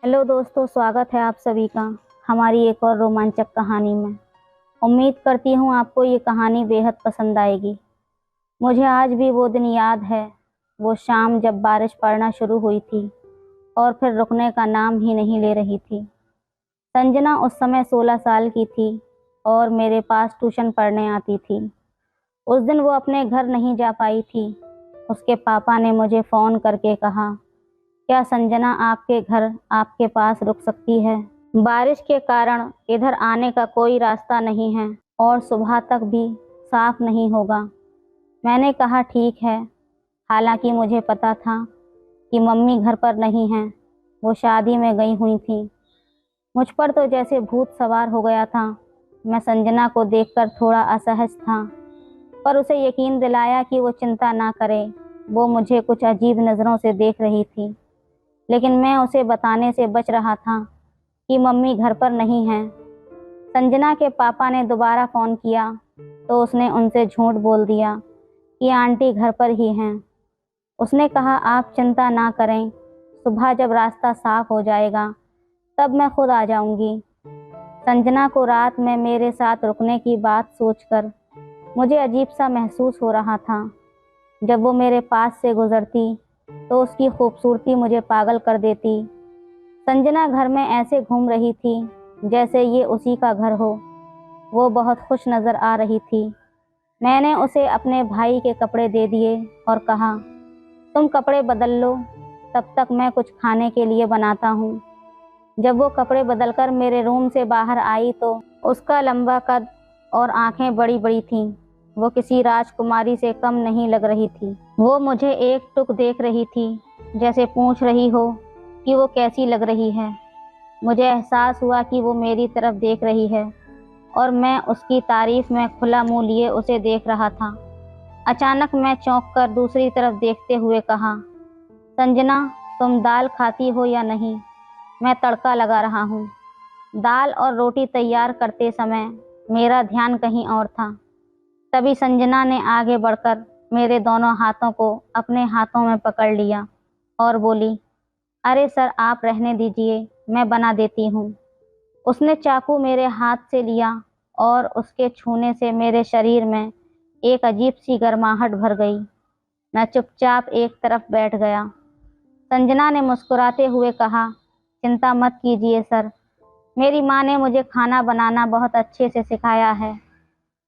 Hello दोस्तों, स्वागत है आप सभी का हमारी एक और रोमांचक कहानी में। उम्मीद करती हूँ आपको ये कहानी बेहद पसंद आएगी। मुझे आज भी वो दिन याद है, वो शाम जब बारिश पड़ना शुरू हुई थी और फिर रुकने का नाम ही नहीं ले रही थी। संजना उस समय 16 साल की थी और मेरे पास ट्यूशन पढ़ने आती थी। उस दिन वो अपने घर नहीं जा पाई थी। उसके पापा ने मुझे फ़ोन करके कहा, क्या संजना आपके घर आपके पास रुक सकती है? बारिश के कारण इधर आने का कोई रास्ता नहीं है और सुबह तक भी साफ नहीं होगा। मैंने कहा ठीक है। हालांकि मुझे पता था कि मम्मी घर पर नहीं हैं, वो शादी में गई हुई थी। मुझ पर तो जैसे भूत सवार हो गया था। मैं संजना को देखकर थोड़ा असहज था, पर उसे यकीन दिलाया कि वो चिंता ना करे। वो मुझे कुछ अजीब नज़रों से देख रही थी, लेकिन मैं उसे बताने से बच रहा था कि मम्मी घर पर नहीं हैं। संजना के पापा ने दोबारा फ़ोन किया तो उसने उनसे झूठ बोल दिया कि आंटी घर पर ही हैं। उसने कहा, आप चिंता ना करें, सुबह जब रास्ता साफ हो जाएगा तब मैं खुद आ जाऊंगी। संजना को रात में मेरे साथ रुकने की बात सोचकर मुझे अजीब सा महसूस हो रहा था। जब वो मेरे पास से गुजरती तो उसकी खूबसूरती मुझे पागल कर देती। संजना घर में ऐसे घूम रही थी जैसे ये उसी का घर हो। वो बहुत खुश नज़र आ रही थी। मैंने उसे अपने भाई के कपड़े दे दिए और कहा, तुम कपड़े बदल लो, तब तक मैं कुछ खाने के लिए बनाता हूँ। जब वो कपड़े बदलकर मेरे रूम से बाहर आई तो उसका लंबा कद और आंखें बड़ी बड़ी थीं। वो किसी राजकुमारी से कम नहीं लग रही थी। वो मुझे एक टुक देख रही थी, जैसे पूछ रही हो कि वो कैसी लग रही है। मुझे एहसास हुआ कि वो मेरी तरफ देख रही है और मैं उसकी तारीफ में खुला मुंह लिए उसे देख रहा था। अचानक मैं चौंक कर दूसरी तरफ देखते हुए कहा, संजना, तुम दाल खाती हो या नहीं? मैं तड़का लगा रहा हूँ। दाल और रोटी तैयार करते समय मेरा ध्यान कहीं और था। तभी संजना ने आगे बढ़कर मेरे दोनों हाथों को अपने हाथों में पकड़ लिया और बोली, अरे सर, आप रहने दीजिए, मैं बना देती हूँ। उसने चाकू मेरे हाथ से लिया और उसके छूने से मेरे शरीर में एक अजीब सी गर्माहट भर गई। मैं चुपचाप एक तरफ बैठ गया। संजना ने मुस्कुराते हुए कहा, चिंता मत कीजिए सर, मेरी माँ ने मुझे खाना बनाना बहुत अच्छे से सिखाया है।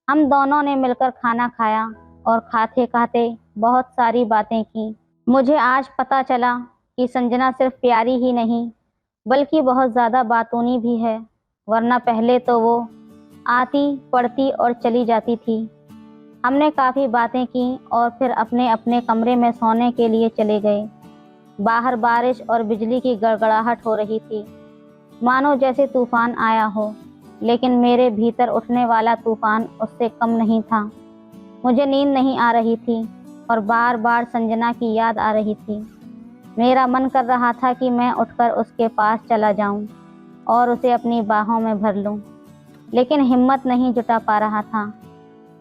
हम दोनों ने मिलकर खाना खाया और खाते खाते बहुत सारी बातें की। मुझे आज पता चला कि संजना सिर्फ प्यारी ही नहीं बल्कि बहुत ज़्यादा बातूनी भी है, वरना पहले तो वो आती पढ़ती और चली जाती थी। हमने काफ़ी बातें की और फिर अपने अपने कमरे में सोने के लिए चले गए। बाहर बारिश और बिजली की गड़गड़ाहट हो रही थी, मानो जैसे तूफान आया हो, लेकिन मेरे भीतर उठने वाला तूफान उससे कम नहीं था। मुझे नींद नहीं आ रही थी और बार बार संजना की याद आ रही थी। मेरा मन कर रहा था कि मैं उठकर उसके पास चला जाऊं और उसे अपनी बाहों में भर लूं, लेकिन हिम्मत नहीं जुटा पा रहा था।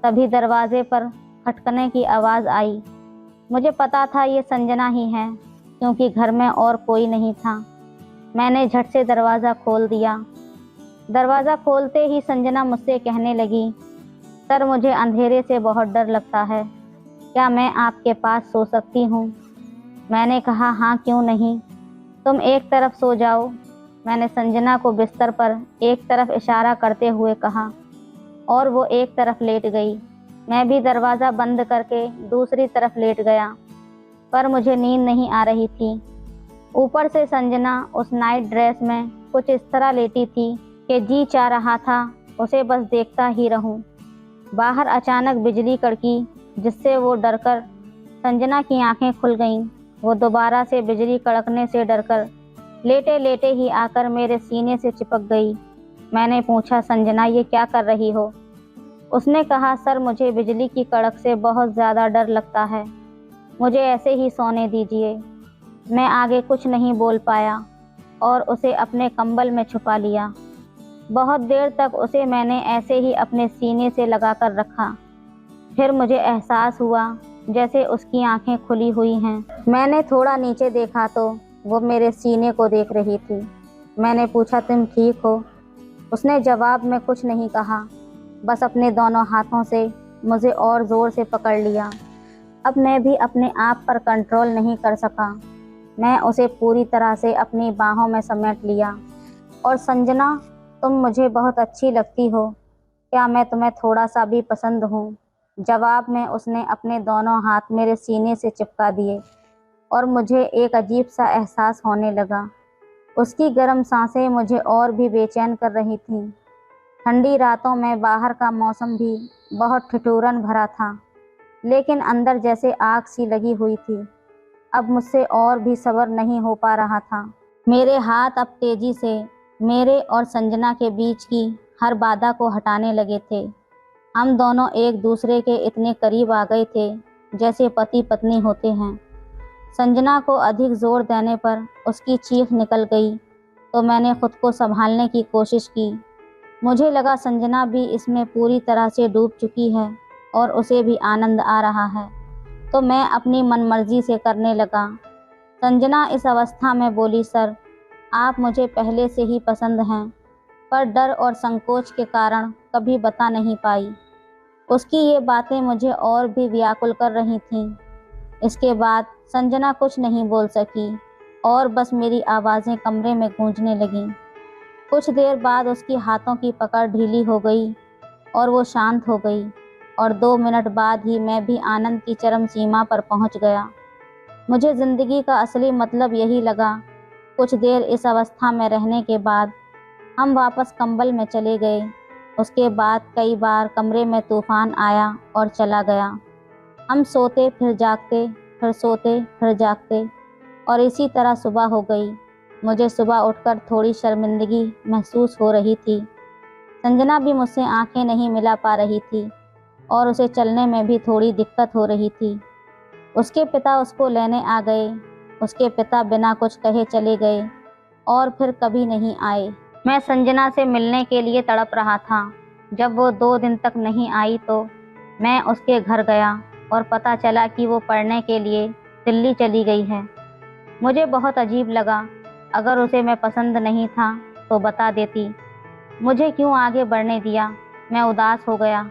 तभी दरवाजे पर खटकने की आवाज़ आई। मुझे पता था ये संजना ही है, क्योंकि घर में और कोई नहीं था। मैंने झट से दरवाज़ा खोल दिया। दरवाज़ा खोलते ही संजना मुझसे कहने लगी, सर, मुझे अंधेरे से बहुत डर लगता है, क्या मैं आपके पास सो सकती हूँ? मैंने कहा, हाँ, क्यों नहीं, तुम एक तरफ सो जाओ। मैंने संजना को बिस्तर पर एक तरफ इशारा करते हुए कहा और वो एक तरफ लेट गई। मैं भी दरवाज़ा बंद करके दूसरी तरफ लेट गया, पर मुझे नींद नहीं आ रही थी। ऊपर से संजना उस नाइट ड्रेस में कुछ इस तरह लेटी थी कि जी चाह रहा था उसे बस देखता ही रहूं। बाहर अचानक बिजली कड़की, जिससे वो डरकर संजना की आंखें खुल गईं। वो दोबारा से बिजली कड़कने से डरकर लेटे लेटे ही आकर मेरे सीने से चिपक गई। मैंने पूछा, संजना, ये क्या कर रही हो? उसने कहा, सर, मुझे बिजली की कड़क से बहुत ज़्यादा डर लगता है, मुझे ऐसे ही सोने दीजिए। मैं आगे कुछ नहीं बोल पाया और उसे अपने कंबल में छुपा लिया। बहुत देर तक उसे मैंने ऐसे ही अपने सीने से लगाकर रखा। फिर मुझे एहसास हुआ जैसे उसकी आंखें खुली हुई हैं। मैंने थोड़ा नीचे देखा तो वो मेरे सीने को देख रही थी। मैंने पूछा तुम ठीक हो? उसने जवाब में कुछ नहीं कहा, बस अपने दोनों हाथों से मुझे और ज़ोर से पकड़ लिया। अब मैं भी अपने आप पर कंट्रोल नहीं कर सका। मैं उसे पूरी तरह से अपनी बाहों में समेट लिया। और संजना, तुम मुझे बहुत अच्छी लगती हो। क्या मैं तुम्हें थोड़ा सा भी पसंद हूँ? जवाब में उसने अपने दोनों हाथ मेरे सीने से चिपका दिए और मुझे एक अजीब सा एहसास होने लगा। उसकी गर्म सांसें मुझे और भी बेचैन कर रही थीं। ठंडी रातों में बाहर का मौसम भी बहुत ठिठुरन भरा था, लेकिन अंदर जैसे आग सी लगी हुई थी। अब मुझसे और भी सब्र नहीं हो पा रहा था। मेरे हाथ अब तेजी से मेरे और संजना के बीच की हर बाधा को हटाने लगे थे। हम दोनों एक दूसरे के इतने करीब आ गए थे जैसे पति पत्नी होते हैं। संजना को अधिक जोर देने पर उसकी चीख निकल गई तो मैंने खुद को संभालने की कोशिश की। मुझे लगा संजना भी इसमें पूरी तरह से डूब चुकी है और उसे भी आनंद आ रहा है, तो मैं अपनी मनमर्जी से करने लगा। संजना इस अवस्था में बोली, सर, आप मुझे पहले से ही पसंद हैं, पर डर और संकोच के कारण कभी बता नहीं पाई। उसकी ये बातें मुझे और भी व्याकुल कर रही थीं। इसके बाद संजना कुछ नहीं बोल सकी और बस मेरी आवाज़ें कमरे में गूंजने लगीं। कुछ देर बाद उसकी हाथों की पकड़ ढीली हो गई और वो शांत हो गई और 2 मिनट बाद ही मैं भी आनंद की चरम सीमा पर पहुंच गया। मुझे ज़िंदगी का असली मतलब यही लगा। कुछ देर इस अवस्था में रहने के बाद हम वापस कंबल में चले गए। उसके बाद कई बार कमरे में तूफान आया और चला गया। हम सोते फिर जागते, फिर सोते फिर जागते और इसी तरह सुबह हो गई। मुझे सुबह उठकर थोड़ी शर्मिंदगी महसूस हो रही थी। संजना भी मुझसे आंखें नहीं मिला पा रही थी और उसे चलने में भी थोड़ी दिक्कत हो रही थी। उसके पिता उसको लेने आ गए। उसके पिता बिना कुछ कहे चले गए और फिर कभी नहीं आए। मैं संजना से मिलने के लिए तड़प रहा था। जब वो 2 दिन तक नहीं आई तो मैं उसके घर गया और पता चला कि वो पढ़ने के लिए दिल्ली चली गई है। मुझे बहुत अजीब लगा। अगर उसे मैं पसंद नहीं था तो बता देती। मुझे क्यों आगे बढ़ने दिया? मैं उदास हो गया,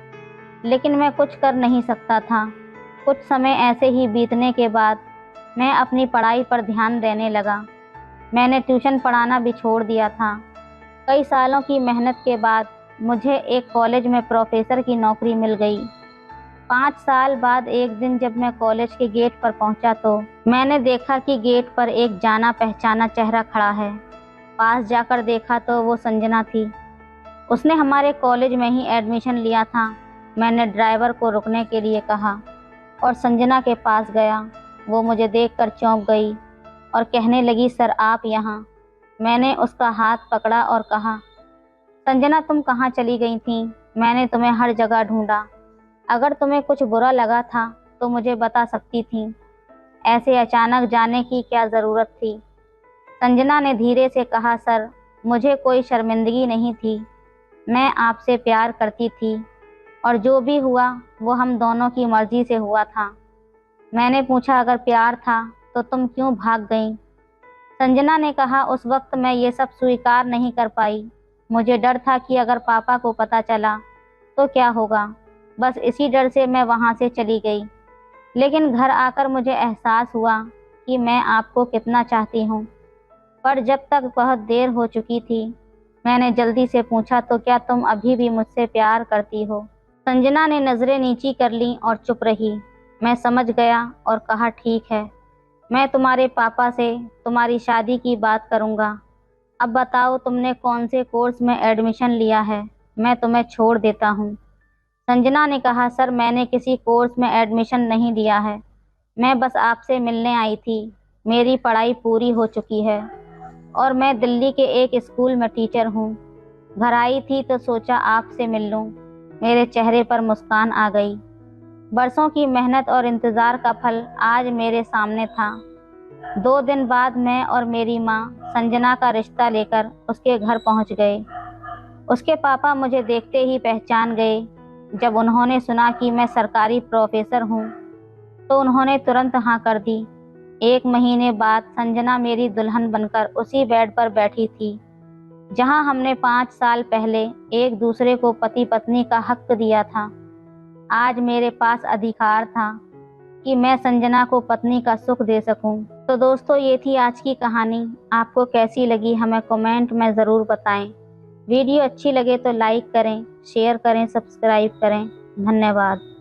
लेकिन मैं कुछ कर नहीं सकता था। कुछ समय ऐसे ही बीतने के बाद मैं अपनी पढ़ाई पर ध्यान देने लगा। मैंने ट्यूशन पढ़ाना भी छोड़ दिया था। कई सालों की मेहनत के बाद मुझे एक कॉलेज में प्रोफेसर की नौकरी मिल गई। 5 साल बाद एक दिन जब मैं कॉलेज के गेट पर पहुंचा तो मैंने देखा कि गेट पर एक जाना पहचाना चेहरा खड़ा है। पास जाकर देखा तो वो संजना थी। उसने हमारे कॉलेज में ही एडमिशन लिया था। मैंने ड्राइवर को रुकने के लिए कहा और संजना के पास गया। वो मुझे देखकर चौंक गई और कहने लगी, सर, आप यहाँ? मैंने उसका हाथ पकड़ा और कहा, संजना, तुम कहाँ चली गई थी? मैंने तुम्हें हर जगह ढूंढा। अगर तुम्हें कुछ बुरा लगा था तो मुझे बता सकती थी। ऐसे अचानक जाने की क्या ज़रूरत थी? संजना ने धीरे से कहा, सर, मुझे कोई शर्मिंदगी नहीं थी। मैं आपसे प्यार करती थी और जो भी हुआ वो हम दोनों की मर्जी से हुआ था। मैंने पूछा, अगर प्यार था तो तुम क्यों भाग गईं? संजना ने कहा, उस वक्त मैं ये सब स्वीकार नहीं कर पाई। मुझे डर था कि अगर पापा को पता चला तो क्या होगा। बस इसी डर से मैं वहाँ से चली गई। लेकिन घर आकर मुझे एहसास हुआ कि मैं आपको कितना चाहती हूँ। पर जब तक बहुत देर हो चुकी थी, मैंने जल्दी से पूछा, तो क्या तुम अभी भी मुझसे प्यार करती हो? संजना ने नज़रें नीची कर लीं और चुप रही। मैं समझ गया और कहा, ठीक है, मैं तुम्हारे पापा से तुम्हारी शादी की बात करूँगा। अब बताओ, तुमने कौन से कोर्स में एडमिशन लिया है? मैं तुम्हें छोड़ देता हूँ। संजना ने कहा, सर, मैंने किसी कोर्स में एडमिशन नहीं लिया है। मैं बस आपसे मिलने आई थी। मेरी पढ़ाई पूरी हो चुकी है और मैं दिल्ली के एक स्कूल में टीचर हूँ। घर आई थी तो सोचा आपसे मिल लूँ। मेरे चेहरे पर मुस्कान आ गई। बरसों की मेहनत और इंतज़ार का फल आज मेरे सामने था। 2 दिन बाद मैं और मेरी माँ संजना का रिश्ता लेकर उसके घर पहुँच गए। उसके पापा मुझे देखते ही पहचान गए। जब उन्होंने सुना कि मैं सरकारी प्रोफेसर हूँ तो उन्होंने तुरंत हाँ कर दी। 1 महीने बाद संजना मेरी दुल्हन बनकर उसी बेड पर बैठी थी जहां हमने 5 साल पहले एक दूसरे को पति पत्नी का हक दिया था, आज मेरे पास अधिकार था कि मैं संजना को पत्नी का सुख दे सकूं। तो दोस्तों, ये थी आज की कहानी। आपको कैसी लगी हमें कमेंट में ज़रूर बताएं। वीडियो अच्छी लगे तो लाइक करें, शेयर करें, सब्सक्राइब करें। धन्यवाद।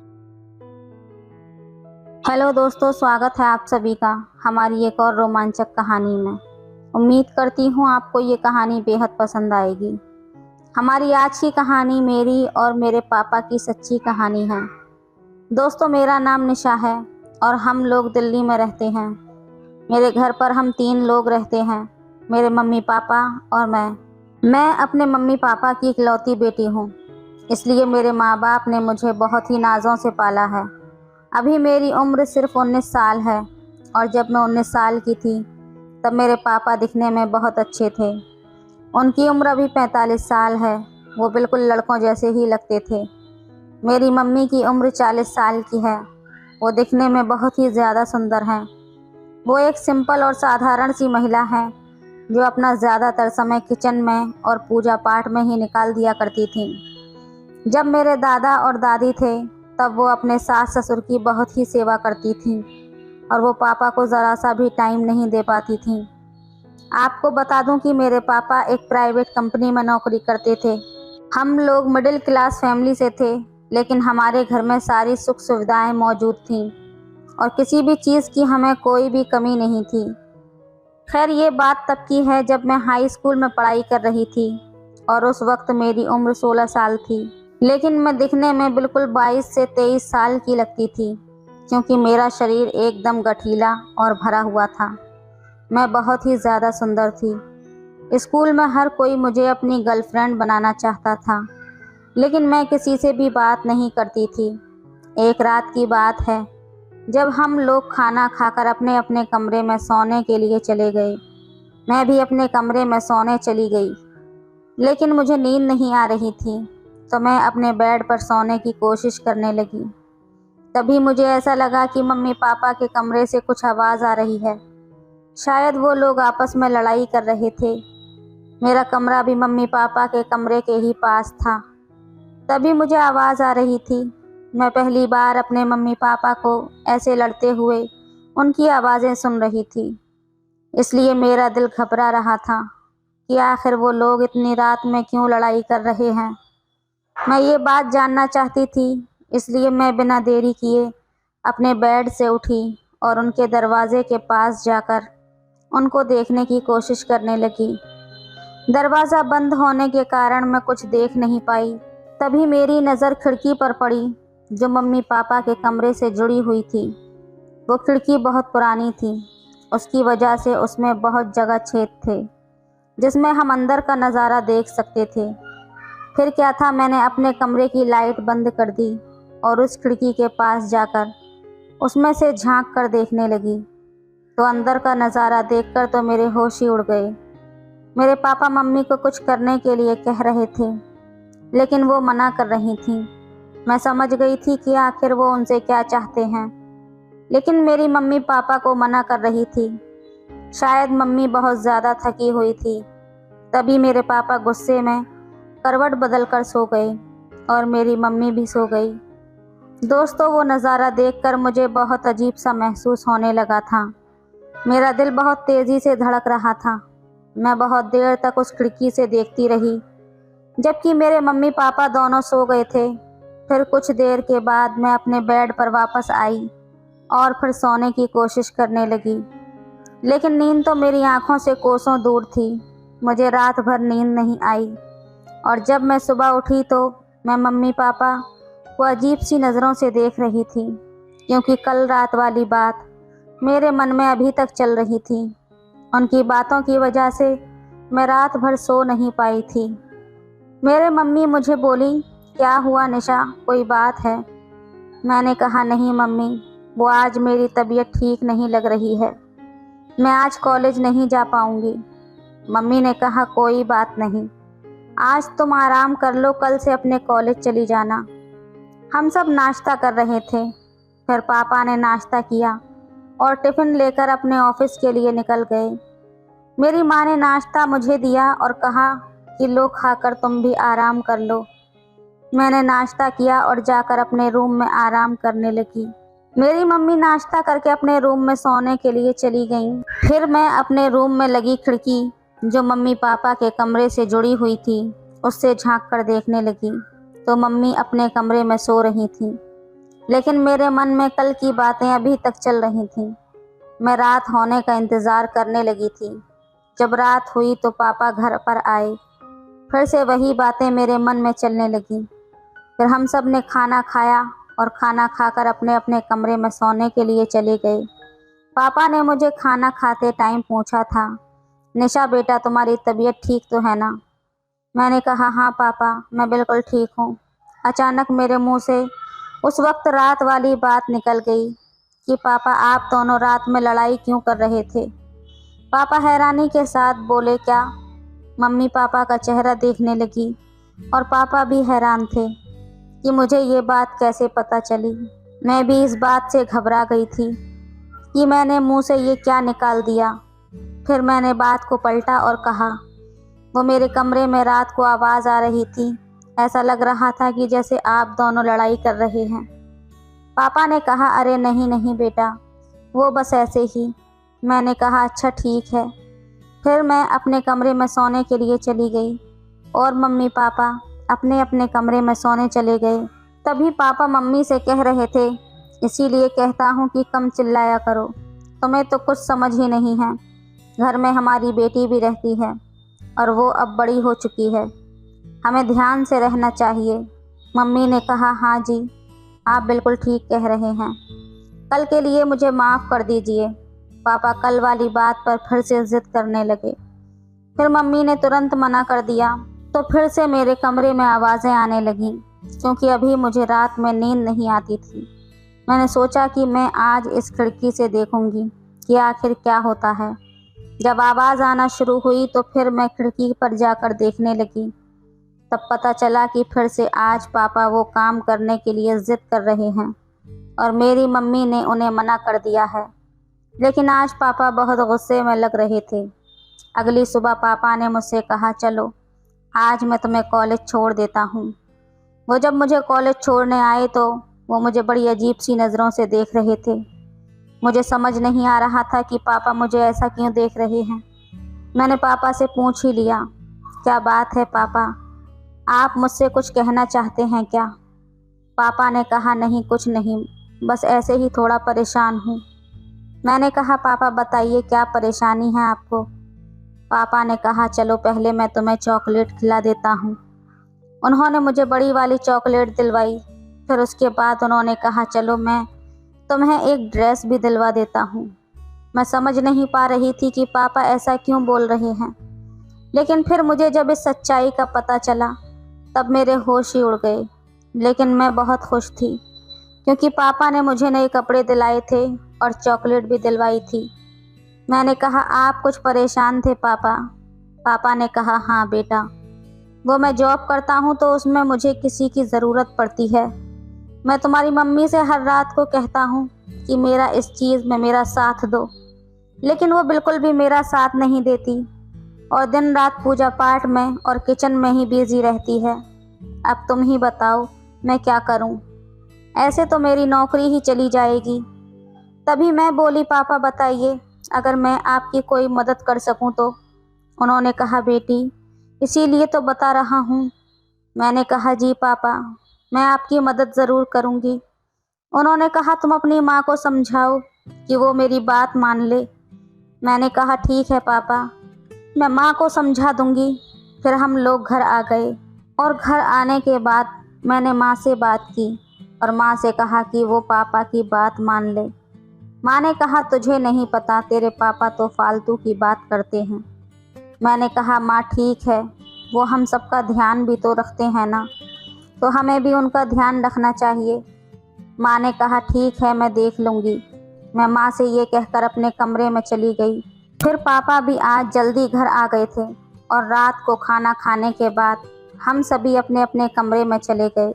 हेलो दोस्तों, स्वागत है आप सभी का हमारी एक और रोमांचक कहानी में। उम्मीद करती हूँ आपको ये कहानी बेहद पसंद आएगी। हमारी आज की कहानी मेरी और मेरे पापा की सच्ची कहानी है। दोस्तों, मेरा नाम निशा है और हम लोग दिल्ली में रहते हैं। मेरे घर पर हम 3 लोग रहते हैं, मेरे मम्मी पापा और मैं अपने मम्मी पापा की इकलौती बेटी हूँ, इसलिए मेरे माँ बाप ने मुझे बहुत ही नाज़ों से पाला है। अभी मेरी उम्र सिर्फ 19 साल है और जब मैं 19 साल की थी तब मेरे पापा दिखने में बहुत अच्छे थे। उनकी उम्र अभी 45 साल है। वो बिल्कुल लड़कों जैसे ही लगते थे। मेरी मम्मी की उम्र 40 साल की है। वो दिखने में बहुत ही ज़्यादा सुंदर हैं। वो एक सिंपल और साधारण सी महिला हैं जो अपना ज़्यादातर समय किचन में और पूजा पाठ में ही निकाल दिया करती थी। जब मेरे दादा और दादी थे तब वो अपने सास ससुर की बहुत ही सेवा करती थी और वो पापा को ज़रा सा भी टाइम नहीं दे पाती थी। आपको बता दूं कि मेरे पापा एक प्राइवेट कंपनी में नौकरी करते थे। हम लोग मिडिल क्लास फैमिली से थे, लेकिन हमारे घर में सारी सुख सुविधाएं मौजूद थीं और किसी भी चीज़ की हमें कोई भी कमी नहीं थी। खैर, ये बात तब की है जब मैं हाई स्कूल में पढ़ाई कर रही थी और उस वक्त मेरी उम्र 16 साल थी, लेकिन मैं दिखने में बिल्कुल 22 से 23 साल की लगती थी, क्योंकि मेरा शरीर एकदम गठीला और भरा हुआ था। मैं बहुत ही ज़्यादा सुंदर थी। स्कूल में हर कोई मुझे अपनी गर्लफ्रेंड बनाना चाहता था, लेकिन मैं किसी से भी बात नहीं करती थी। एक रात की बात है, जब हम लोग खाना खाकर अपने अपने कमरे में सोने के लिए चले गए। मैं भी अपने कमरे में सोने चली गई, लेकिन मुझे नींद नहीं आ रही थी, तो मैं अपने बेड पर सोने की कोशिश करने लगी। तभी मुझे ऐसा लगा कि मम्मी पापा के कमरे से कुछ आवाज़ आ रही है। शायद वो लोग आपस में लड़ाई कर रहे थे। मेरा कमरा भी मम्मी पापा के कमरे के ही पास था। तभी मुझे आवाज़ आ रही थी। मैं पहली बार अपने मम्मी पापा को ऐसे लड़ते हुए उनकी आवाज़ें सुन रही थी, इसलिए मेरा दिल घबरा रहा था कि आखिर वो लोग इतनी रात में क्यों लड़ाई कर रहे हैं। मैं ये बात जानना चाहती थी, इसलिए मैं बिना देरी किए अपने बेड से उठी और उनके दरवाजे के पास जाकर उनको देखने की कोशिश करने लगी। दरवाज़ा बंद होने के कारण मैं कुछ देख नहीं पाई। तभी मेरी नज़र खिड़की पर पड़ी जो मम्मी पापा के कमरे से जुड़ी हुई थी। वो खिड़की बहुत पुरानी थी, उसकी वजह से उसमें बहुत जगह छेद थे जिसमें हम अंदर का नज़ारा देख सकते थे। फिर क्या था, मैंने अपने कमरे की लाइट बंद कर दी और उस खिड़की के पास जाकर उसमें से झांक कर देखने लगी, तो अंदर का नज़ारा देखकर तो मेरे होश ही उड़ गए। मेरे पापा मम्मी को कुछ करने के लिए कह रहे थे, लेकिन वो मना कर रही थी। मैं समझ गई थी कि आखिर वो उनसे क्या चाहते हैं, लेकिन मेरी मम्मी पापा को मना कर रही थी। शायद मम्मी बहुत ज़्यादा थकी हुई थी। तभी मेरे पापा गुस्से में करवट बदल कर सो गए और मेरी मम्मी भी सो गई। दोस्तों, वो नज़ारा देखकर मुझे बहुत अजीब सा महसूस होने लगा था। मेरा दिल बहुत तेज़ी से धड़क रहा था। मैं बहुत देर तक उस खिड़की से देखती रही, जबकि मेरे मम्मी पापा दोनों सो गए थे। फिर कुछ देर के बाद मैं अपने बेड पर वापस आई और फिर सोने की कोशिश करने लगी, लेकिन नींद तो मेरी आंखों से कोसों दूर थी। मुझे रात भर नींद नहीं आई और जब मैं सुबह उठी तो मैं मम्मी पापा को अजीब सी नज़रों से देख रही थी, क्योंकि कल रात वाली बात मेरे मन में अभी तक चल रही थी। उनकी बातों की वजह से मैं रात भर सो नहीं पाई थी। मेरे मम्मी मुझे बोली, क्या हुआ निशा, कोई बात है? मैंने कहा, नहीं मम्मी, वो आज मेरी तबीयत ठीक नहीं लग रही है, मैं आज कॉलेज नहीं जा पाऊंगी। मम्मी ने कहा, कोई बात नहीं, आज तुम आराम कर लो, कल से अपने कॉलेज चली जाना। हम सब नाश्ता कर रहे थे। फिर पापा ने नाश्ता किया और टिफ़िन लेकर अपने ऑफिस के लिए निकल गए। मेरी माँ ने नाश्ता मुझे दिया और कहा कि लो खाकर तुम भी आराम कर लो। मैंने नाश्ता किया और जाकर अपने रूम में आराम करने लगी। मेरी मम्मी नाश्ता करके अपने रूम में सोने के लिए चली गईं। फिर मैं अपने रूम में लगी खिड़की जो मम्मी पापा के कमरे से जुड़ी हुई थी उससे झांक कर देखने लगी तो मम्मी अपने कमरे में सो रही थी, लेकिन मेरे मन में कल की बातें अभी तक चल रही थीं। मैं रात होने का इंतज़ार करने लगी थी। जब रात हुई तो पापा घर पर आए। फिर से वही बातें मेरे मन में चलने लगी। फिर हम सब ने खाना खाया और खाना खाकर अपने अपने कमरे में सोने के लिए चले गए। पापा ने मुझे खाना खाते टाइम पूछा था, निशा बेटा तुम्हारी तबीयत ठीक तो है ना? मैंने कहा हाँ पापा, मैं बिल्कुल ठीक हूँ। अचानक मेरे मुंह से उस वक्त रात वाली बात निकल गई कि पापा आप दोनों रात में लड़ाई क्यों कर रहे थे? पापा हैरानी के साथ बोले क्या? मम्मी पापा का चेहरा देखने लगी और पापा भी हैरान थे कि मुझे ये बात कैसे पता चली। मैं भी इस बात से घबरा गई थी कि मैंने मुंह से ये क्या निकाल दिया। फिर मैंने बात को पलटा और कहा, वो मेरे कमरे में रात को आवाज़ आ रही थी, ऐसा लग रहा था कि जैसे आप दोनों लड़ाई कर रहे हैं। पापा ने कहा अरे नहीं नहीं बेटा, वो बस ऐसे ही। मैंने कहा अच्छा ठीक है। फिर मैं अपने कमरे में सोने के लिए चली गई और मम्मी पापा अपने अपने कमरे में सोने चले गए। तभी पापा मम्मी से कह रहे थे, इसीलिए कहता हूँ कि कम चिल्लाया करो, तुम्हें तो कुछ समझ ही नहीं है। घर में हमारी बेटी भी रहती है और वो अब बड़ी हो चुकी है, हमें ध्यान से रहना चाहिए। मम्मी ने कहा हाँ जी, आप बिल्कुल ठीक कह रहे हैं, कल के लिए मुझे माफ़ कर दीजिए। पापा कल वाली बात पर फिर से जिद करने लगे। फिर मम्मी ने तुरंत मना कर दिया तो फिर से मेरे कमरे में आवाज़ें आने लगीं, क्योंकि अभी मुझे रात में नींद नहीं आती थी। मैंने सोचा कि मैं आज इस खिड़की से देखूंगी कि आखिर क्या होता है। जब आवाज़ आना शुरू हुई तो फिर मैं खिड़की पर जाकर देखने लगी। तब पता चला कि फिर से आज पापा वो काम करने के लिए जिद कर रहे हैं और मेरी मम्मी ने उन्हें मना कर दिया है। लेकिन आज पापा बहुत गुस्से में लग रहे थे। अगली सुबह पापा ने मुझसे कहा चलो आज मैं तुम्हें कॉलेज छोड़ देता हूँ। वो जब मुझे कॉलेज छोड़ने आए तो वो मुझे बड़ी अजीब सी नज़रों से देख रहे थे। मुझे समझ नहीं आ रहा था कि पापा मुझे ऐसा क्यों देख रहे हैं। मैंने पापा से पूछ ही लिया, क्या बात है पापा, आप मुझसे कुछ कहना चाहते हैं क्या? पापा ने कहा नहीं कुछ नहीं, बस ऐसे ही थोड़ा परेशान हूँ। मैंने कहा पापा बताइए क्या परेशानी है आपको? पापा ने कहा चलो पहले मैं तुम्हें चॉकलेट खिला देता हूँ। उन्होंने मुझे बड़ी वाली चॉकलेट दिलवाई। फिर उसके बाद उन्होंने कहा चलो मैं तुम्हें एक ड्रेस भी दिलवा देता हूँ। मैं समझ नहीं पा रही थी कि पापा ऐसा क्यों बोल रहे हैं, लेकिन फिर मुझे जब इस सच्चाई का पता चला तब मेरे होश ही उड़ गए। लेकिन मैं बहुत खुश थी क्योंकि पापा ने मुझे नए कपड़े दिलाए थे और चॉकलेट भी दिलवाई थी। मैंने कहा आप कुछ परेशान थे पापा? पापा ने कहा हाँ बेटा, वो मैं जॉब करता हूँ तो उसमें मुझे किसी की ज़रूरत पड़ती है। मैं तुम्हारी मम्मी से हर रात को कहता हूँ कि मेरा इस चीज़ में मेरा साथ दो, लेकिन वो बिल्कुल भी मेरा साथ नहीं देती और दिन रात पूजा पाठ में और किचन में ही बिजी रहती है। अब तुम ही बताओ मैं क्या करूँ? ऐसे तो मेरी नौकरी ही चली जाएगी। तभी मैं बोली पापा बताइए अगर मैं आपकी कोई मदद कर सकूं तो। उन्होंने कहा बेटी इसीलिए तो बता रहा हूँ। मैंने कहा जी पापा, मैं आपकी मदद ज़रूर करूँगी। उन्होंने कहा तुम अपनी माँ को समझाओ कि वो मेरी बात मान ले। मैंने कहा ठीक है पापा, मैं माँ को समझा दूँगी। फिर हम लोग घर आ गए और घर आने के बाद मैंने माँ से बात की और माँ से कहा कि वो पापा की बात मान ले। माँ ने कहा तुझे नहीं पता, तेरे पापा तो फालतू की बात करते हैं। मैंने कहा माँ ठीक है, वो हम सबका ध्यान भी तो रखते हैं ना, तो हमें भी उनका ध्यान रखना चाहिए। माँ ने कहा ठीक है मैं देख लूँगी। मैं माँ से ये कहकर अपने कमरे में चली गई। फिर पापा भी आज जल्दी घर आ गए थे और रात को खाना खाने के बाद हम सभी अपने अपने कमरे में चले गए।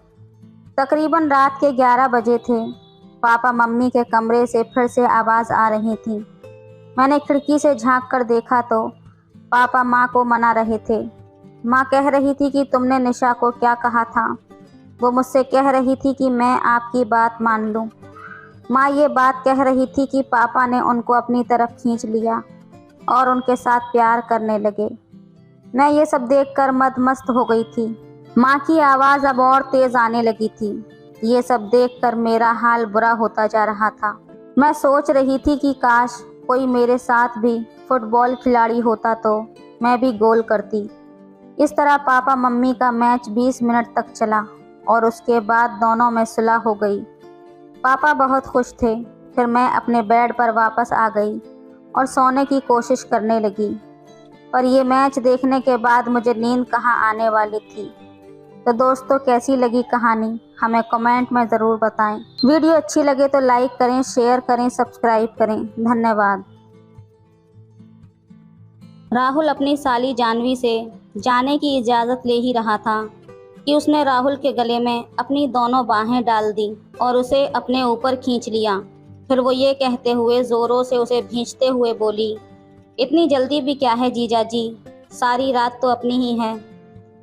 तकरीबन रात के 11 बजे थे। पापा मम्मी के कमरे से फिर से आवाज़ आ रही थी। मैंने खिड़की से झांक कर देखा तो पापा माँ को मना रहे थे। माँ कह रही थी कि तुमने निशा को क्या कहा था। वो मुझसे कह रही थी कि मैं आपकी बात मान लूँ। माँ ये बात कह रही थी कि पापा ने उनको अपनी तरफ खींच लिया और उनके साथ प्यार करने लगे। मैं ये सब देखकर मदमस्त हो गई थी। माँ की आवाज़ अब और तेज़ आने लगी थी। ये सब देखकर मेरा हाल बुरा होता जा रहा था। मैं सोच रही थी कि काश कोई मेरे साथ भी फुटबॉल खिलाड़ी होता तो मैं भी गोल करती। इस तरह पापा मम्मी का मैच 20 मिनट तक चला और उसके बाद दोनों में सुलह हो गई। पापा बहुत खुश थे। फिर मैं अपने बेड पर वापस आ गई और सोने की कोशिश करने लगी, पर ये मैच देखने के बाद मुझे नींद कहाँ आने वाली थी। तो दोस्तों, कैसी लगी कहानी हमें कमेंट में ज़रूर बताएं। वीडियो अच्छी लगे तो लाइक करें, शेयर करें, सब्सक्राइब करें। धन्यवाद। राहुल अपनी साली जानवी से जाने की इजाज़त ले ही रहा था कि उसने राहुल के गले में अपनी दोनों बाहें डाल दी और उसे अपने ऊपर खींच लिया। फिर वो ये कहते हुए ज़ोरों से उसे भींचते हुए बोली, इतनी जल्दी भी क्या है जीजा जी, सारी रात तो अपनी ही है।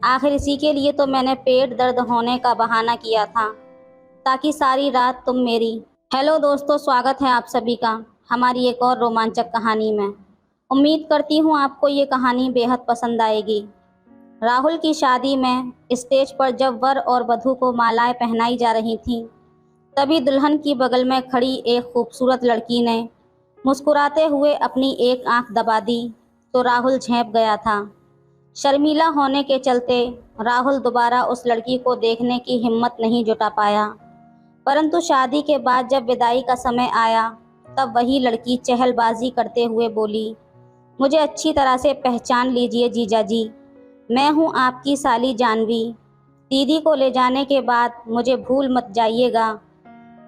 आखिर इसी के लिए तो मैंने पेट दर्द होने का बहाना किया था, ताकि सारी रात तुम मेरी। हेलो दोस्तों, स्वागत है आप सभी का हमारी एक और रोमांचक कहानी में। उम्मीद करती हूँ आपको ये कहानी बेहद पसंद आएगी। राहुल की शादी में स्टेज पर जब वर और वधू को मालाएं पहनाई जा रही थीं, तभी दुल्हन की बगल में खड़ी एक खूबसूरत लड़की ने मुस्कुराते हुए अपनी एक आंख दबा दी तो राहुल झेंप गया था। शर्मीला होने के चलते राहुल दोबारा उस लड़की को देखने की हिम्मत नहीं जुटा पाया। परंतु शादी के बाद जब विदाई का समय आया, तब वही लड़की चहलबाजी करते हुए बोली, मुझे अच्छी तरह से पहचान लीजिए जीजा जी, मैं हूँ आपकी साली जानवी। दीदी को ले जाने के बाद मुझे भूल मत जाइएगा।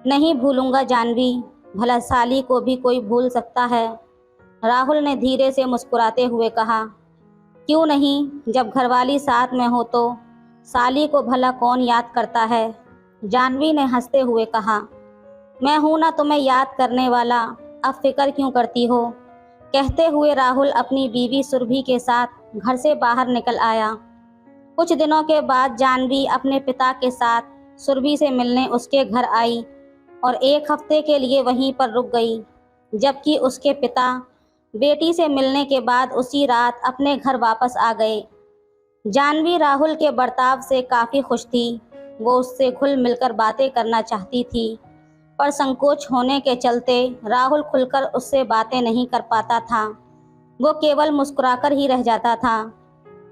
नहीं भूलूंगा जानवी, भला साली को भी कोई भूल सकता है। राहुल ने धीरे से मुस्कुराते हुए कहा, क्यों नहीं, जब घरवाली साथ में हो तो साली को भला कौन याद करता है। जानवी ने हंसते हुए कहा, मैं हूं ना तुम्हें याद करने वाला, अब फिक्र क्यों करती हो। कहते हुए राहुल अपनी बीवी सुरभि के साथ घर से बाहर निकल आया। कुछ दिनों के बाद जानवी अपने पिता के साथ सुरभि से मिलने उसके घर आई और एक हफ्ते के लिए वहीं पर रुक गई, जबकि उसके पिता बेटी से मिलने के बाद उसी रात अपने घर वापस आ गए। जानवी राहुल के बर्ताव से काफ़ी खुश थी। वो उससे घुल मिलकर बातें करना चाहती थी, पर संकोच होने के चलते राहुल खुलकर उससे बातें नहीं कर पाता था। वो केवल मुस्कुराकर ही रह जाता था।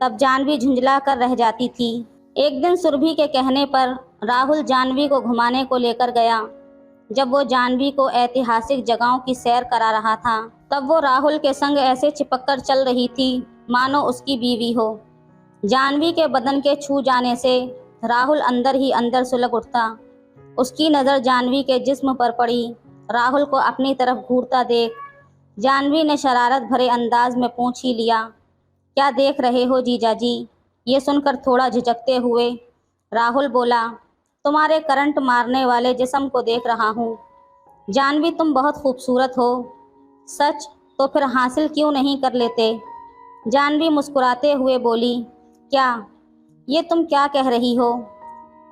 तब जानवी झुंझला कर रह जाती थी। एक दिन सुरभि के कहने पर राहुल जानवी को घुमाने को लेकर गया। जब वो जानवी को ऐतिहासिक जगहों की सैर करा रहा था, तब वो राहुल के संग ऐसे चिपक कर चल रही थी मानो उसकी बीवी हो। जानवी के बदन के छू जाने से राहुल अंदर ही अंदर सुलग उठता। उसकी नज़र जानवी के जिस्म पर पड़ी। राहुल को अपनी तरफ घूरता देख जानवी ने शरारत भरे अंदाज में पूछ ही लिया, क्या देख रहे हो जीजा जी। ये सुनकर थोड़ा झिझकते हुए राहुल बोला, तुम्हारे करंट मारने वाले जिस्म को देख रहा हूँ। जानवी, तुम बहुत खूबसूरत हो। सच? तो फिर हासिल क्यों नहीं कर लेते। जानवी मुस्कुराते हुए बोली, क्या ये तुम क्या कह रही हो।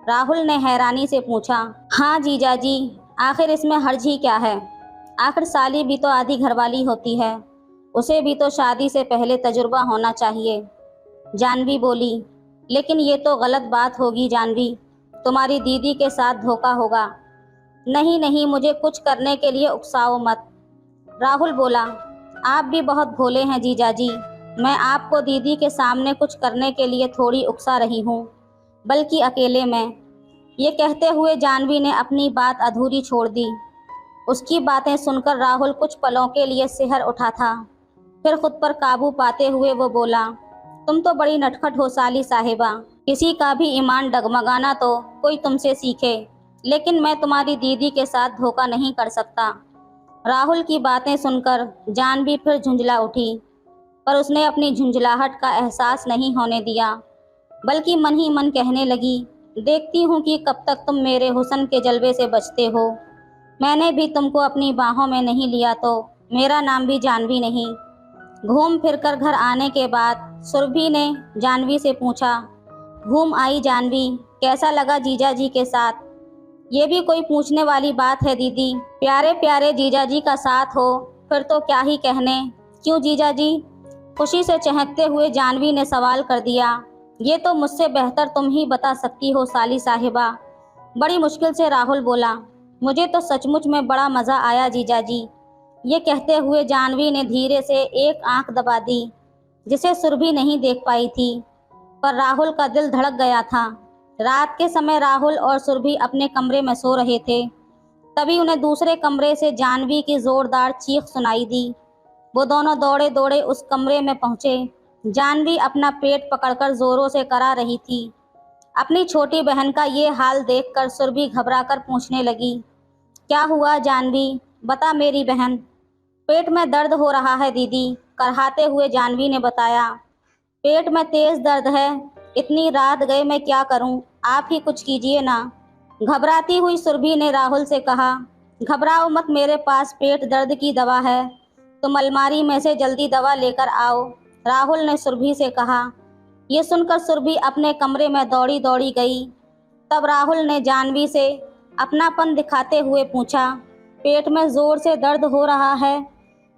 राहुल ने हैरानी से पूछा। हाँ जीजा जी, आखिर इसमें हर्ज ही क्या है। आखिर साली भी तो आधी घरवाली होती है, उसे भी तो शादी से पहले तजुर्बा होना चाहिए। जानवी बोली, लेकिन ये तो गलत बात होगी जानवी, तुम्हारी दीदी के साथ धोखा होगा। नहीं नहीं, मुझे कुछ करने के लिए उकसाओ मत। राहुल बोला, आप भी बहुत भोले हैं जीजा जी, मैं आपको दीदी के सामने कुछ करने के लिए थोड़ी उकसा रही हूँ, बल्कि अकेले में। ये कहते हुए जानवी ने अपनी बात अधूरी छोड़ दी। उसकी बातें सुनकर राहुल कुछ पलों के लिए सिहर उठा था। फिर खुद पर काबू पाते हुए वो बोला, तुम तो बड़ी नटखट हो साली साहिबा, किसी का भी ईमान डगमगाना तो कोई तुमसे सीखे, लेकिन मैं तुम्हारी दीदी के साथ धोखा नहीं कर सकता। राहुल की बातें सुनकर जानवी फिर झुंझला उठी, पर उसने अपनी झुंझलाहट का एहसास नहीं होने दिया, बल्कि मन ही मन कहने लगी, देखती हूँ कि कब तक तुम मेरे हुस्न के जलवे से बचते हो। मैंने भी तुमको अपनी बाहों में नहीं लिया तो मेरा नाम भी जानवी नहीं। घूम फिर कर घर आने के बाद सुरभि ने जानवी से पूछा। घूम आई जानवी, कैसा लगा जीजा जी के साथ? ये भी कोई पूछने वाली बात है दीदी, प्यारे प्यारे जीजा जी का साथ हो फिर तो क्या ही कहने। क्यों जीजा जी? खुशी से चहकते हुए जानवी ने सवाल कर दिया। ये तो मुझसे बेहतर तुम ही बता सकती हो साली साहिबा। बड़ी मुश्किल से राहुल बोला। मुझे तो सचमुच में बड़ा मज़ा आया जीजा जी। ये कहते हुए जानवी ने धीरे से एक आंख दबा दी, जिसे सुरभि नहीं देख पाई थी, पर राहुल का दिल धड़क गया था। रात के समय राहुल और सुरभि अपने कमरे में सो रहे थे। तभी उन्हें दूसरे कमरे से जानवी की जोरदार चीख सुनाई दी। वो दोनों दौड़े दौड़े उस कमरे में पहुंचे। जानवी अपना पेट पकड़कर जोरों से करा रही थी। अपनी छोटी बहन का ये हाल देखकर सुरभि घबराकर पूछने लगी, क्या हुआ जानवी? बता मेरी बहन। पेट में दर्द हो रहा है दीदी, करहाते हुए जानवी ने बताया। पेट में तेज दर्द है, इतनी रात गए मैं क्या करूं, आप ही कुछ कीजिए ना। घबराती हुई सुरभि ने राहुल से कहा, घबराओ मत, मेरे पास पेट दर्द की दवा है, तुम अलमारी में से जल्दी दवा लेकर आओ, राहुल ने सुरभि से कहा। ये सुनकर सुरभि अपने कमरे में दौड़ी दौड़ी गई। तब राहुल ने जानवी से अपनापन दिखाते हुए पूछा, पेट में ज़ोर से दर्द हो रहा है?